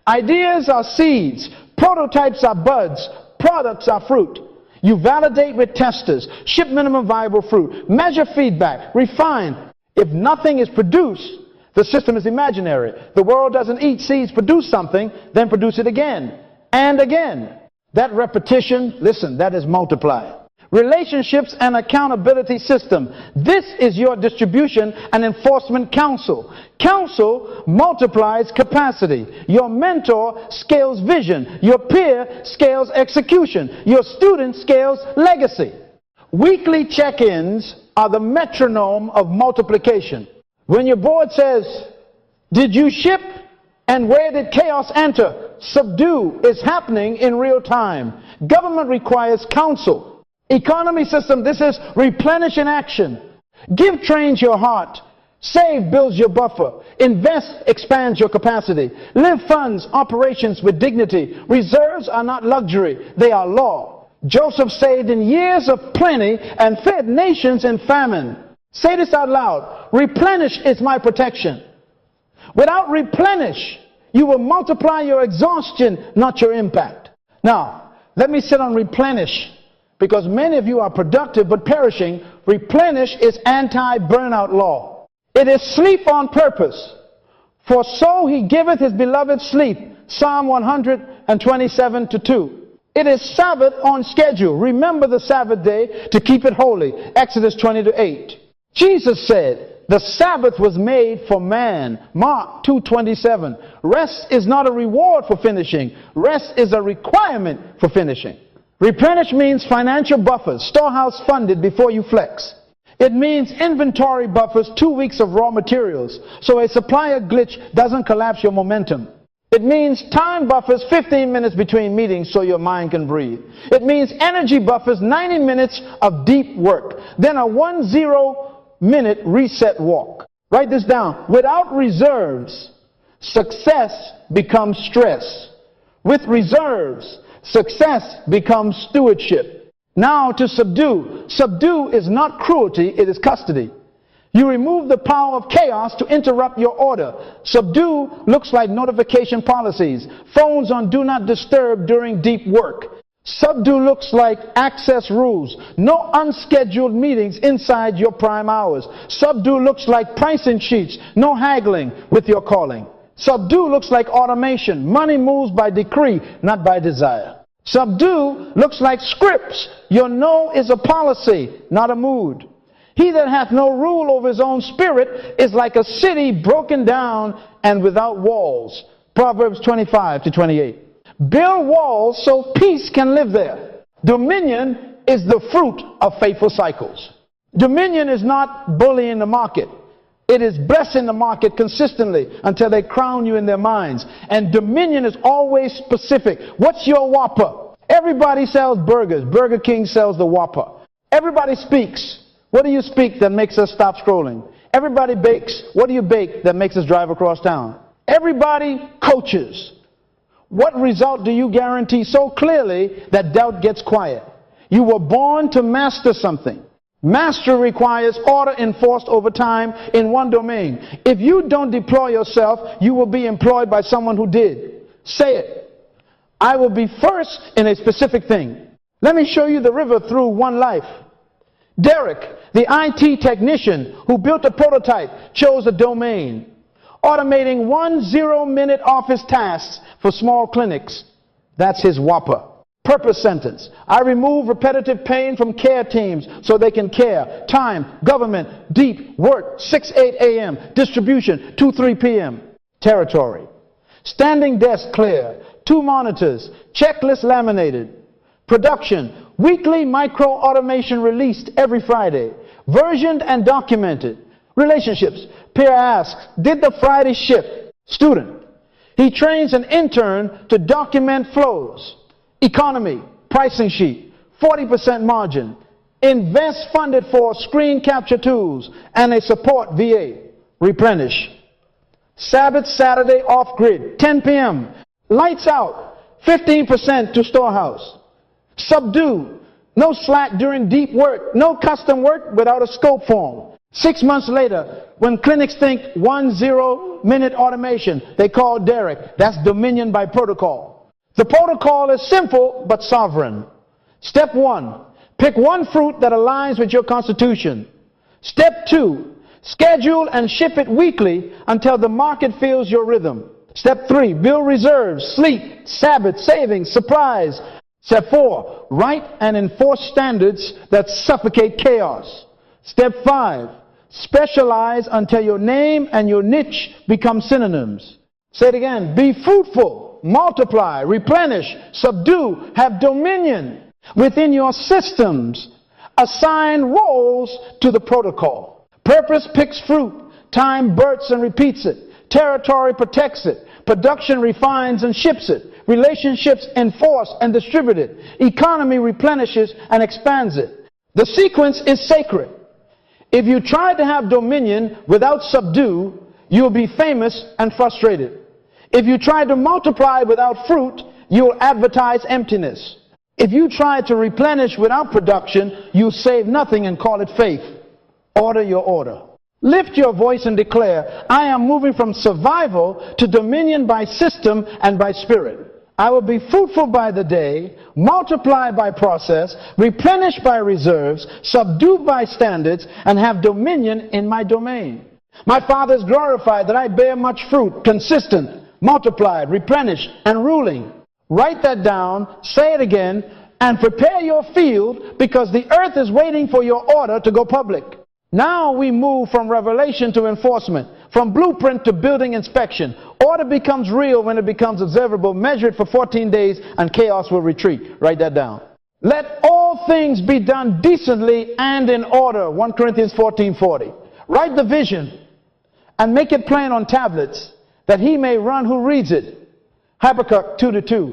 Ideas are seeds, prototypes are buds, products are fruit. You validate with testers, ship minimum viable fruit, measure feedback, refine. If nothing is produced, the system is imaginary. The world doesn't eat seeds, produce something, then produce it again and again. That repetition, listen, that is multiply. relationships and accountability system. This is your distribution and enforcement council. Council multiplies capacity. Your mentor scales vision. Your peer scales execution. Your student scales legacy. Weekly check-ins are the metronome of multiplication. When your board says, "Did you ship? And where did chaos enter?" Subdue is happening in real time. Government requires counsel. Economy system, this is replenish in action. Give trains your heart. Save builds your buffer. Invest expands your capacity. Live funds operations with dignity. Reserves are not luxury, they are law. Joseph saved in years of plenty and fed nations in famine. Say this out loud. Replenish is my protection. Without replenish, you will multiply your exhaustion, not your impact. Now, let me sit on replenish, because many of you are productive but perishing. Replenish is anti-burnout law. It is sleep on purpose. For so he giveth his beloved sleep. Psalm 127:2. It is Sabbath on schedule. Remember the Sabbath day to keep it holy. Exodus 20:8. Jesus said, the Sabbath was made for man. Mark 2:27. Rest is not a reward for finishing. Rest is a requirement for finishing. Replenish means financial buffers, storehouse funded before you flex. It means inventory buffers, 2 weeks of raw materials, so a supplier glitch doesn't collapse your momentum. It means time buffers, 15 minutes between meetings so your mind can breathe. It means energy buffers, 90 minutes of deep work, then a 10-minute reset walk. Write this down. Without reserves, success becomes stress. With reserves, success becomes stewardship. Now to subdue. Subdue is not cruelty, it is custody. You remove the power of chaos to interrupt your order. Subdue looks like notification policies, phones on do not disturb during deep work. Subdue looks like access rules, no unscheduled meetings inside your prime hours. Subdue looks like pricing sheets, no haggling with your calling. Subdue looks like automation. Money moves by decree, not by desire. Subdue looks like scripts. Your no is a policy, not a mood. He that hath no rule over his own spirit is like a city broken down and without walls. Proverbs 25:28. Build walls so peace can live there. Dominion is the fruit of faithful cycles. Dominion is not bullying the market. It is blessing the market consistently until they crown you in their minds. And dominion is always specific. What's your Whopper? Everybody sells burgers. Burger King sells the Whopper. Everybody speaks. What do you speak that makes us stop scrolling? Everybody bakes. What do you bake that makes us drive across town? Everybody coaches. What result do you guarantee so clearly that doubt gets quiet? You were born to master something. Mastery requires order enforced over time in one domain. If you don't deploy yourself, you will be employed by someone who did. Say it. I will be first in a specific thing. Let me show you the river through one life. Derek, the IT technician who built a prototype, chose a domain. Automating 10-minute office tasks for small clinics. That's his Whopper. Purpose sentence. I remove repetitive pain from care teams so they can care. Time, government, deep, work, 6-8 a.m. Distribution, 2-3 p.m. Territory. Standing desk clear. 2 monitors. Checklist laminated. Production. Weekly micro automation released every Friday. Versioned and documented. Relationships. Peer asks, did the Friday ship? Student. He trains an intern to document flows. Economy. Pricing sheet. 40% margin. Invest funded for screen capture tools and a support VA. Replenish. Sabbath Saturday off grid. 10 p.m. Lights out. 15% to storehouse. Subdue. No slack during deep work. No custom work without a scope form. 6 months later, when clinics think 10-minute automation, they call Derek. That's dominion by protocol. The protocol is simple but sovereign. Step 1, pick one fruit that aligns with your constitution. Step 2, schedule and ship it weekly until the market feels your rhythm. Step 3, build reserves, sleep, Sabbath, savings, surprise. Step 4, write and enforce standards that suffocate chaos. Step 5, specialize until your name and your niche become synonyms. Say it again. Be fruitful, multiply, replenish, subdue, have dominion within your systems. Assign roles to the protocol. Purpose picks fruit. Time births and repeats it. Territory protects it. Production refines and ships it. Relationships enforce and distribute it. Economy replenishes and expands it. The sequence is sacred. If you try to have dominion without subdue, you'll be famous and frustrated. If you try to multiply without fruit, you'll advertise emptiness. If you try to replenish without production, you'll save nothing and call it faith. Order your order. Lift your voice and declare, I am moving from survival to dominion by system and by spirit. I will be fruitful by the day, multiply by process, replenish by reserves, subdue by standards, and have dominion in my domain. My Father is glorified that I bear much fruit, consistent, multiplied, replenished, and ruling. Write that down, say it again, and prepare your field, because the earth is waiting for your order to go public. Now we move from revelation to enforcement, from blueprint to building inspection. Order becomes real when it becomes observable. Measure it for 14 days and chaos will retreat. Write that down. Let all things be done decently and in order. 1 Corinthians 14:40. Write the vision and make it plain on tablets, that he may run who reads it. Habakkuk 2:2.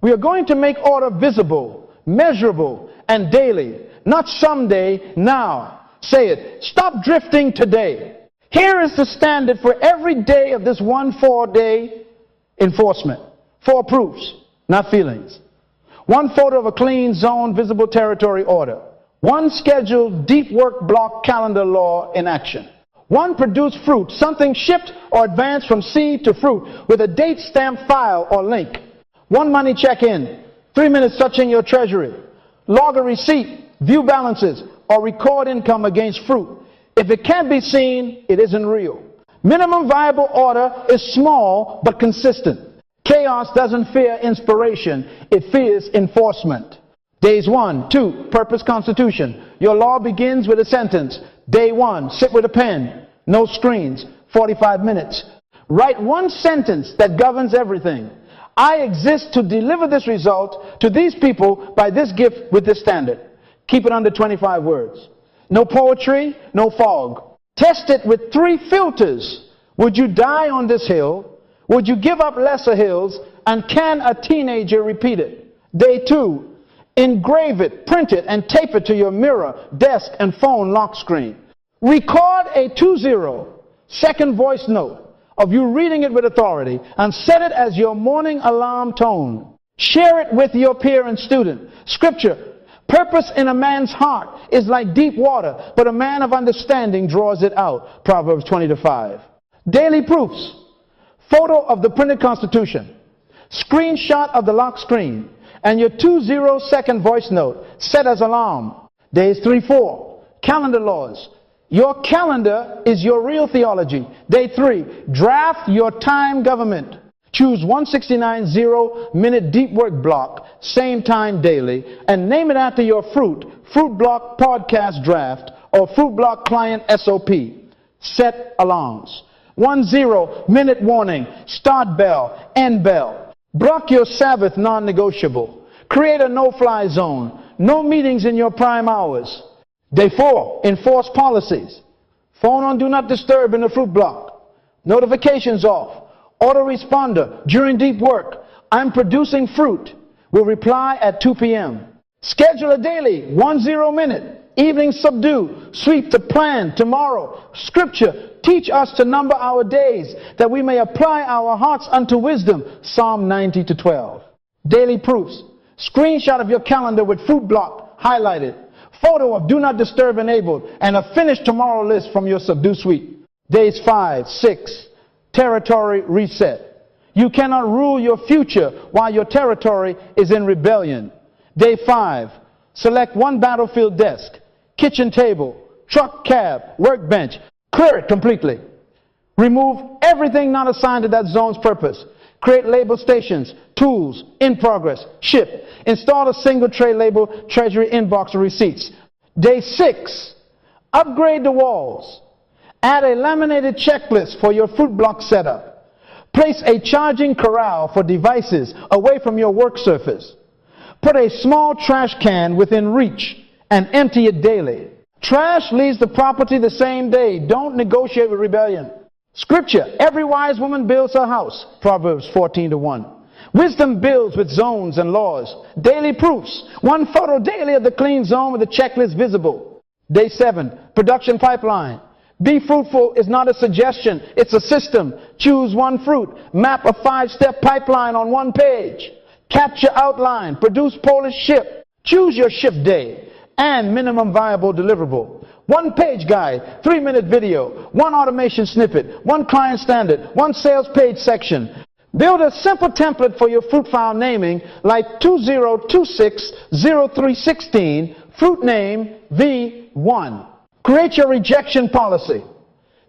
We are going to make order visible, measurable, and daily. Not someday, now. Say it. Stop drifting today. Here is the standard for every day of this 1 4-day enforcement. 4 proofs, not feelings. 1 photo of a clean zone, visible territory order. 1 scheduled deep work block calendar law in action. 1 produced fruit, something shipped or advanced from seed to fruit with a date stamp file or link. 1 money check-in, 3 minutes touching your treasury. Log a receipt, view balances, or record income against fruit. If it can't be seen, it isn't real. Minimum viable order is small but consistent. Chaos doesn't fear inspiration, it fears enforcement. Days 1, 2, purpose constitution. Your law begins with a sentence. Day 1, sit with a pen, no screens, 45 minutes. Write 1 sentence that governs everything. I exist to deliver this result to these people by this gift with this standard. Keep it under 25 words. No poetry, no fog. Test it with 3 filters. Would you die on this hill? Would you give up lesser hills? And can a teenager repeat it? Day 2, engrave it, print it, and tape it to your mirror, desk, and phone lock screen. Record a 20-second voice note of you reading it with authority and set it as your morning alarm tone. Share it with your peer and student. Scripture. Purpose in a man's heart is like deep water, but a man of understanding draws it out. Proverbs 20:5. Daily proofs. Photo of the printed Constitution. Screenshot of the lock screen. And your 20-second voice note set as alarm. Days 3-4. Calendar laws. Your calendar is your real theology. Day 3. Draft your time government. Choose 169 0-minute deep work block, same time daily, and name it after your fruit block podcast draft, or fruit block client SOP. Set alarms. 1 0-minute warning, start bell, end bell. Block your Sabbath non-negotiable. Create a no-fly zone. No meetings in your prime hours. Day 4, enforce policies. Phone on do not disturb in the fruit block. Notifications off. Autoresponder during deep work. I'm producing fruit. Will reply at 2 p.m. Schedule a daily 1 0-minute. Evening subdue. Sweep to plan tomorrow. Scripture. Teach us to number our days that we may apply our hearts unto wisdom. Psalm 90:12. Daily proofs. Screenshot of your calendar with fruit block highlighted. Photo of do not disturb enabled and a finished tomorrow list from your subdue suite. Days 5, 6. Territory reset. You cannot rule your future while your territory is in rebellion. Day 5. Select 1 battlefield desk, kitchen table, truck cab, workbench. Clear it completely. Remove everything not assigned to that zone's purpose. Create label stations, tools, in progress, ship. Install a single tray label, treasury inbox or receipts. Day 6, upgrade the walls. Add a laminated checklist for your fruit block setup. Place a charging corral for devices away from your work surface. Put a small trash can within reach and empty it daily. Trash leaves the property the same day. Don't negotiate with rebellion. Scripture, every wise woman builds her house. Proverbs 14:1. Wisdom builds with zones and laws. Daily proofs. One photo daily of the clean zone with the checklist visible. Day 7, production pipeline. Be fruitful is not a suggestion. It's a system. Choose one fruit. Map a 5-step pipeline on one page. Capture outline. Produce Polish ship. Choose your ship day and minimum viable deliverable. 1-page guide, 3-minute video, 1 automation snippet, 1 client standard, 1 sales page section. Build a simple template for your fruit file naming like 20260316, fruit name V1. Create your rejection policy.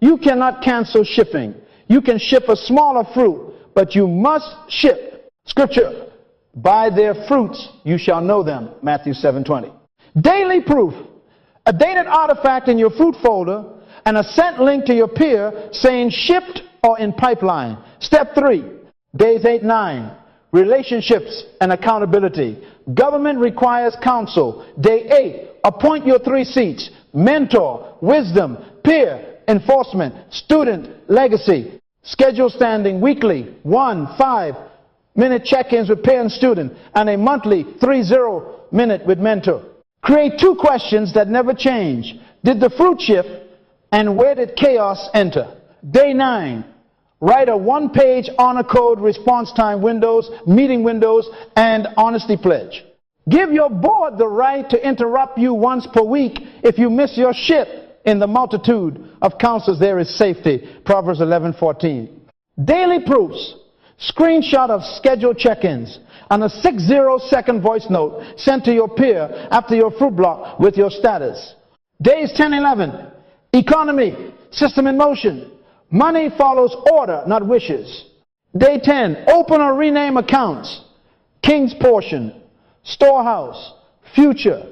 You cannot cancel shipping. You can ship a smaller fruit, but you must ship. Scripture, by their fruits you shall know them, Matthew 7:20. Daily proof. A dated artifact in your fruit folder and a sent link to your peer saying shipped or in pipeline. Step 3, days 8-9, relationships and accountability. Government requires counsel. Day 8, appoint your 3 seats: mentor, wisdom, peer, enforcement, student, legacy. Schedule standing weekly 1 5-minute check-ins with peer and student and a monthly 30-minute with mentor. Create 2 questions that never change. Did the fruit shift and where did chaos enter? Day 9, write a 1-page honor code, response time windows, meeting windows, and honesty pledge. Give your board the right to interrupt you once per week if you miss your ship. In the multitude of counselors there is safety. Proverbs 11:14. Daily proofs. Screenshot of scheduled check-ins and a 60-second voice note sent to your peer after your fruit block with your status. Days 10-11, economy, system in motion. Money follows order, not wishes. Day 10, open or rename accounts. King's portion, storehouse, future,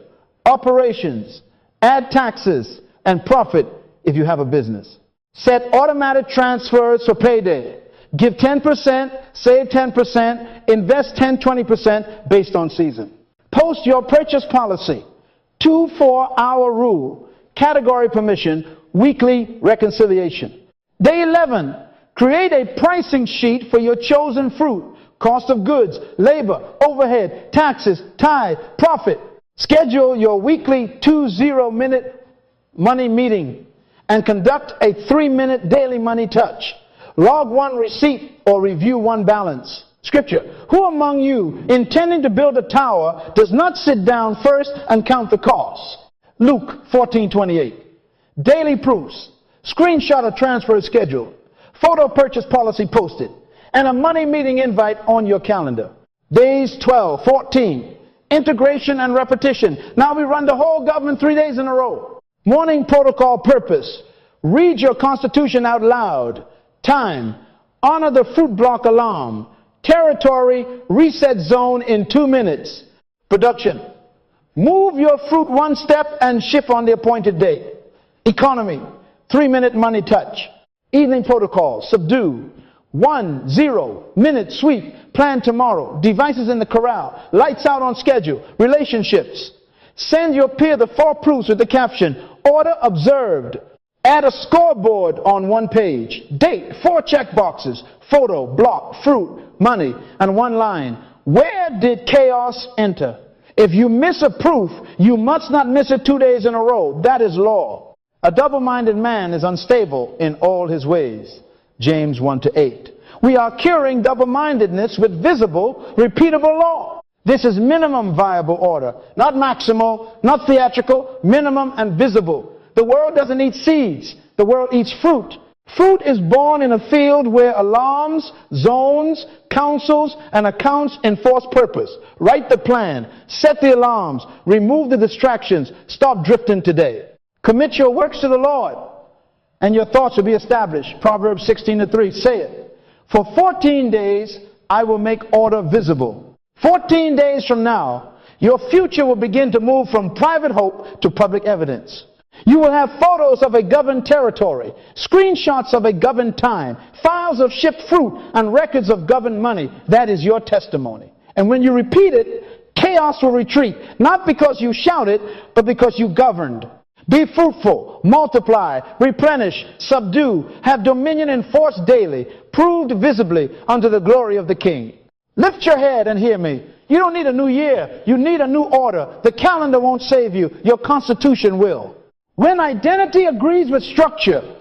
operations, add taxes, and profit if you have a business. Set automatic transfers for payday. Give 10%, save 10%, invest 10-20% based on season. Post your purchase policy, 2 4-hour rule, category permission, weekly reconciliation. Day 11, create a pricing sheet for your chosen fruit, cost of goods, labor, overhead, taxes, tithe, profit. Schedule your weekly 20-minute money meeting and conduct a 3-minute daily money touch. Log 1 receipt or review 1 balance. Scripture, who among you intending to build a tower does not sit down first and count the cost? Luke 14:28. Daily proofs. Screenshot a transfer schedule. Photo purchase policy posted. And a money meeting invite on your calendar. Days 12-14. Integration and repetition. Now we run the whole government 3 days in a row. Morning protocol purpose. Read your constitution out loud. Time, honor the fruit block alarm. Territory, reset zone in 2 minutes. Production, move your fruit 1 step and ship on the appointed date. Economy, 3-minute money touch. Evening protocol, subdue. 1-0-minute sweep, plan tomorrow. Devices in the corral, lights out on schedule. Relationships, send your peer the 4 proofs with the caption, order observed. Add a scoreboard on 1 page. Date, 4 check boxes. Photo, block, fruit, money, and 1 line. Where did chaos enter? If you miss a proof, you must not miss it 2 days in a row. That is law. A double-minded man is unstable in all his ways. James 1-8. We are curing double-mindedness with visible, repeatable law. This is minimum viable order. Not maximal, not theatrical, minimum and visible. The world doesn't eat seeds. The world eats fruit. Fruit is born in a field where alarms, zones, councils, and accounts enforce purpose. Write the plan. Set the alarms. Remove the distractions. Stop drifting today. Commit your works to the Lord, and your thoughts will be established. Proverbs 16:3. Say it. For 14 days, I will make order visible. 14 days from now, your future will begin to move from private hope to public evidence. You will have photos of a governed territory, screenshots of a governed time, files of shipped fruit, and records of governed money. That is your testimony. And when you repeat it, chaos will retreat, not because you shouted, but because you governed. Be fruitful, multiply, replenish, subdue, have dominion enforced daily, proved visibly unto the glory of the King. Lift your head and hear me. You don't need a new year. You need a new order. The calendar won't save you. Your constitution will. When identity agrees with structure,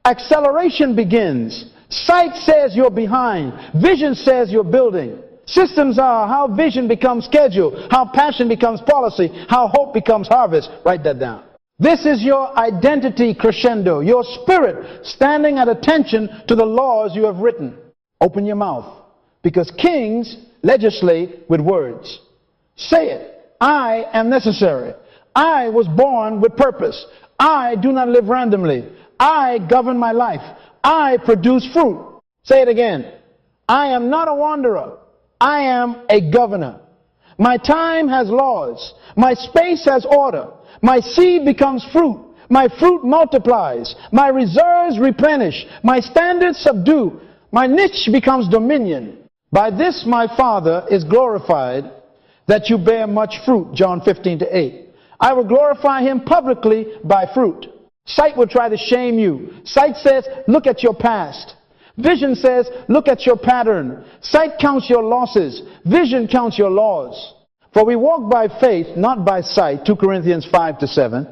acceleration begins. Sight says you're behind. Vision says you're building. Systems are how vision becomes schedule, how passion becomes policy, how hope becomes harvest. Write that down. This is your identity crescendo, your spirit standing at attention to the laws you have written. Open your mouth, because kings legislate with words. Say it. I am necessary. I was born with purpose. I do not live randomly. I govern my life. I produce fruit. Say it again. I am not a wanderer. I am a governor. My time has laws. My space has order. My seed becomes fruit. My fruit multiplies. My reserves replenish. My standards subdue. My niche becomes dominion. By this my Father is glorified, that you bear much fruit. John 15:8. I will glorify him publicly by fruit. Sight will try to shame you. Sight says, look at your past. Vision says, look at your pattern. Sight counts your losses. Vision counts your laws. For we walk by faith, not by sight. 2 Corinthians 5-7.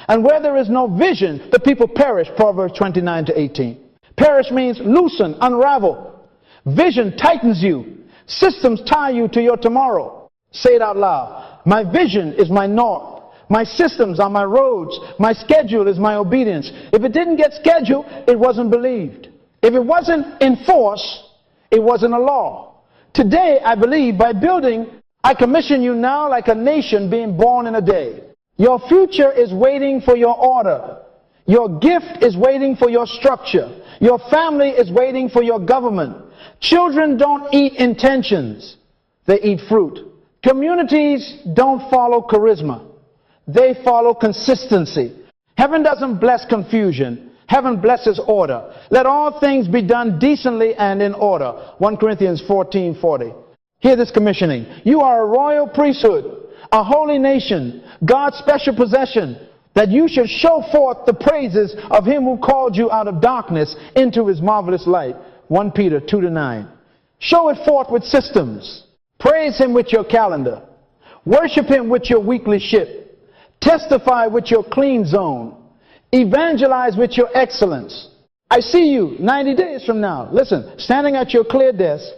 And where there is no vision, the people perish. Proverbs 29-18. Perish means loosen, unravel. Vision tightens you. Systems tie you to your tomorrow. Say it out loud. My vision is my north. My systems are my roads. My schedule is my obedience. If it didn't get scheduled, it wasn't believed. If it wasn't enforced, it wasn't a law. Today, I believe by building, I commission you now like a nation being born in a day. Your future is waiting for your order. Your gift is waiting for your structure. Your family is waiting for your government. Children don't eat intentions. They eat fruit. Communities don't follow charisma. They follow consistency. Heaven doesn't bless confusion. Heaven blesses order. Let all things be done decently and in order. 1 Corinthians 14:40. Hear this commissioning. You are a royal priesthood, a holy nation, God's special possession, that you should show forth the praises of him who called you out of darkness into his marvelous light. 1 Peter 2-9. Show it forth with systems. Praise him with your calendar. Worship him with your weekly ship. Testify with your clean zone. Evangelize with your excellence. I see you 90 days from now. Listen, standing at your clear desk,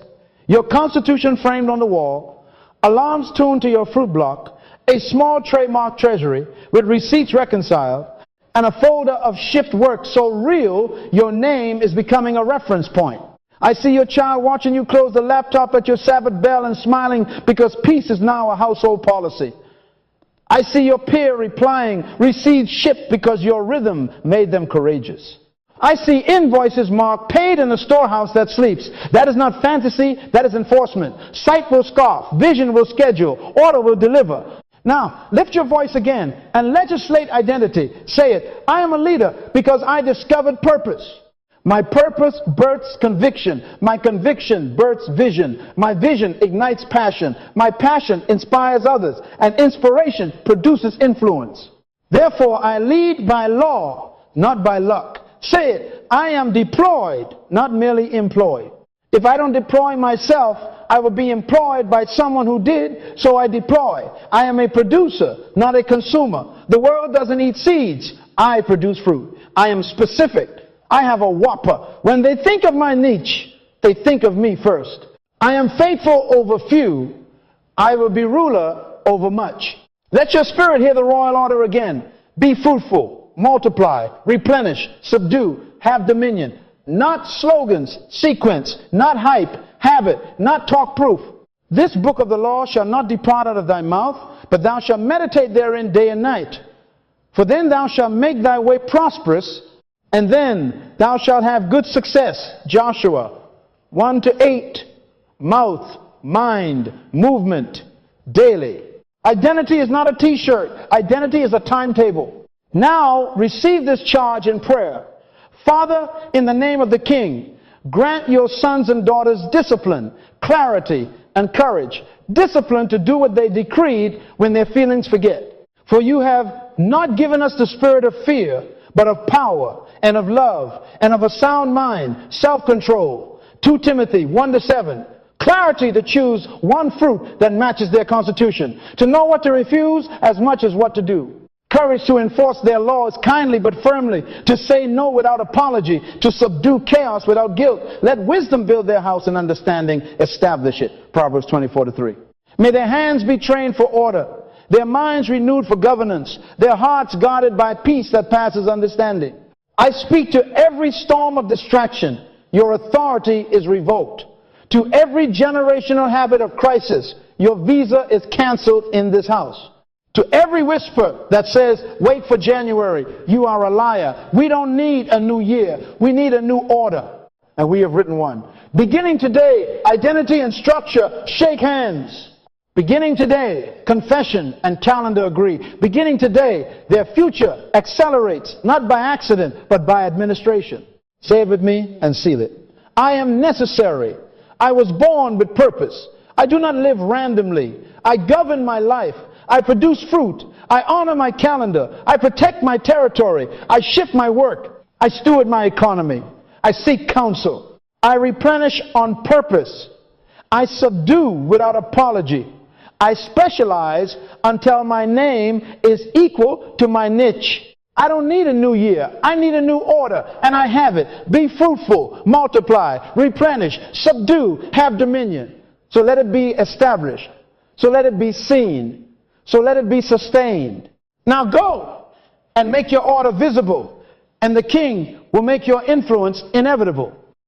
your constitution framed on the wall, alarms tuned to your fruit block, a small trademark treasury with receipts reconciled, and a folder of shift work so real your name is becoming a reference point. I see your child watching you close the laptop at your Sabbath bell and smiling because peace is now a household policy. I see your peer replying, received shipped because your rhythm made them courageous. I see invoices marked, paid in the storehouse that sleeps. That is not fantasy, that is enforcement. Sight will scoff, vision will schedule, order will deliver. Now, lift your voice again and legislate identity. Say it, I am a leader because I discovered purpose. My purpose births conviction. My conviction births vision. My vision ignites passion. My passion inspires others. And inspiration produces influence. Therefore, I lead by law, not by luck. Say it, I am deployed, not merely employed. If I don't deploy myself, I will be employed by someone who did, so I deploy. I am a producer, not a consumer. The world doesn't eat seeds. I produce fruit. I am specific. I have a whopper. When they think of my niche, they think of me first. I am faithful over few. I will be ruler over much. Let your spirit hear the royal order again. Be fruitful, multiply, replenish, subdue, have dominion. Not slogans, sequence, not hype, habit, not talk proof. This book of the law shall not depart out of thy mouth, but thou shalt meditate therein day and night. For then thou shalt make thy way prosperous, and then thou shalt have good success. Joshua 1-8. mouth, mind, movement, daily. Identity is not a t-shirt. Identity is a timetable. Now receive this charge in prayer. Father, in the name of the King, grant your sons and daughters discipline, clarity, and courage. Discipline to do what they decreed when their feelings forget. For you have not given us the spirit of fear, but of power and of love and of a sound mind, self-control. 2 Timothy 1-7. Clarity to choose one fruit that matches their constitution. To know what to refuse as much as what to do. Courage to enforce their laws kindly but firmly. To say no without apology. To subdue chaos without guilt. Let wisdom build their house and understanding establish it. Proverbs 24-3. May their hands be trained for order. Their minds renewed for governance. Their hearts guarded by peace that passes understanding. I speak to every storm of distraction. Your authority is revoked. To every generational habit of crisis, your visa is canceled in this house. To every whisper that says, wait for January, you are a liar. We don't need a new year. We need a new order. And we have written one. Beginning today, identity and structure shake hands. Beginning today, confession and calendar agree. Beginning today, their future accelerates, not by accident, but by administration. Say it with me and seal it. I am necessary. I was born with purpose. I do not live randomly. I govern my life. I produce fruit. I honor my calendar. I protect my territory. I shift my work. I steward my economy. I seek counsel. I replenish on purpose. I subdue without apology. I specialize until my name is equal to my niche. I don't need a new year. I need a new order, and I have it. Be fruitful, multiply, replenish, subdue, have dominion. So let it be established. So let it be seen. So let it be sustained. Now go and make your order visible, and the King will make your influence inevitable.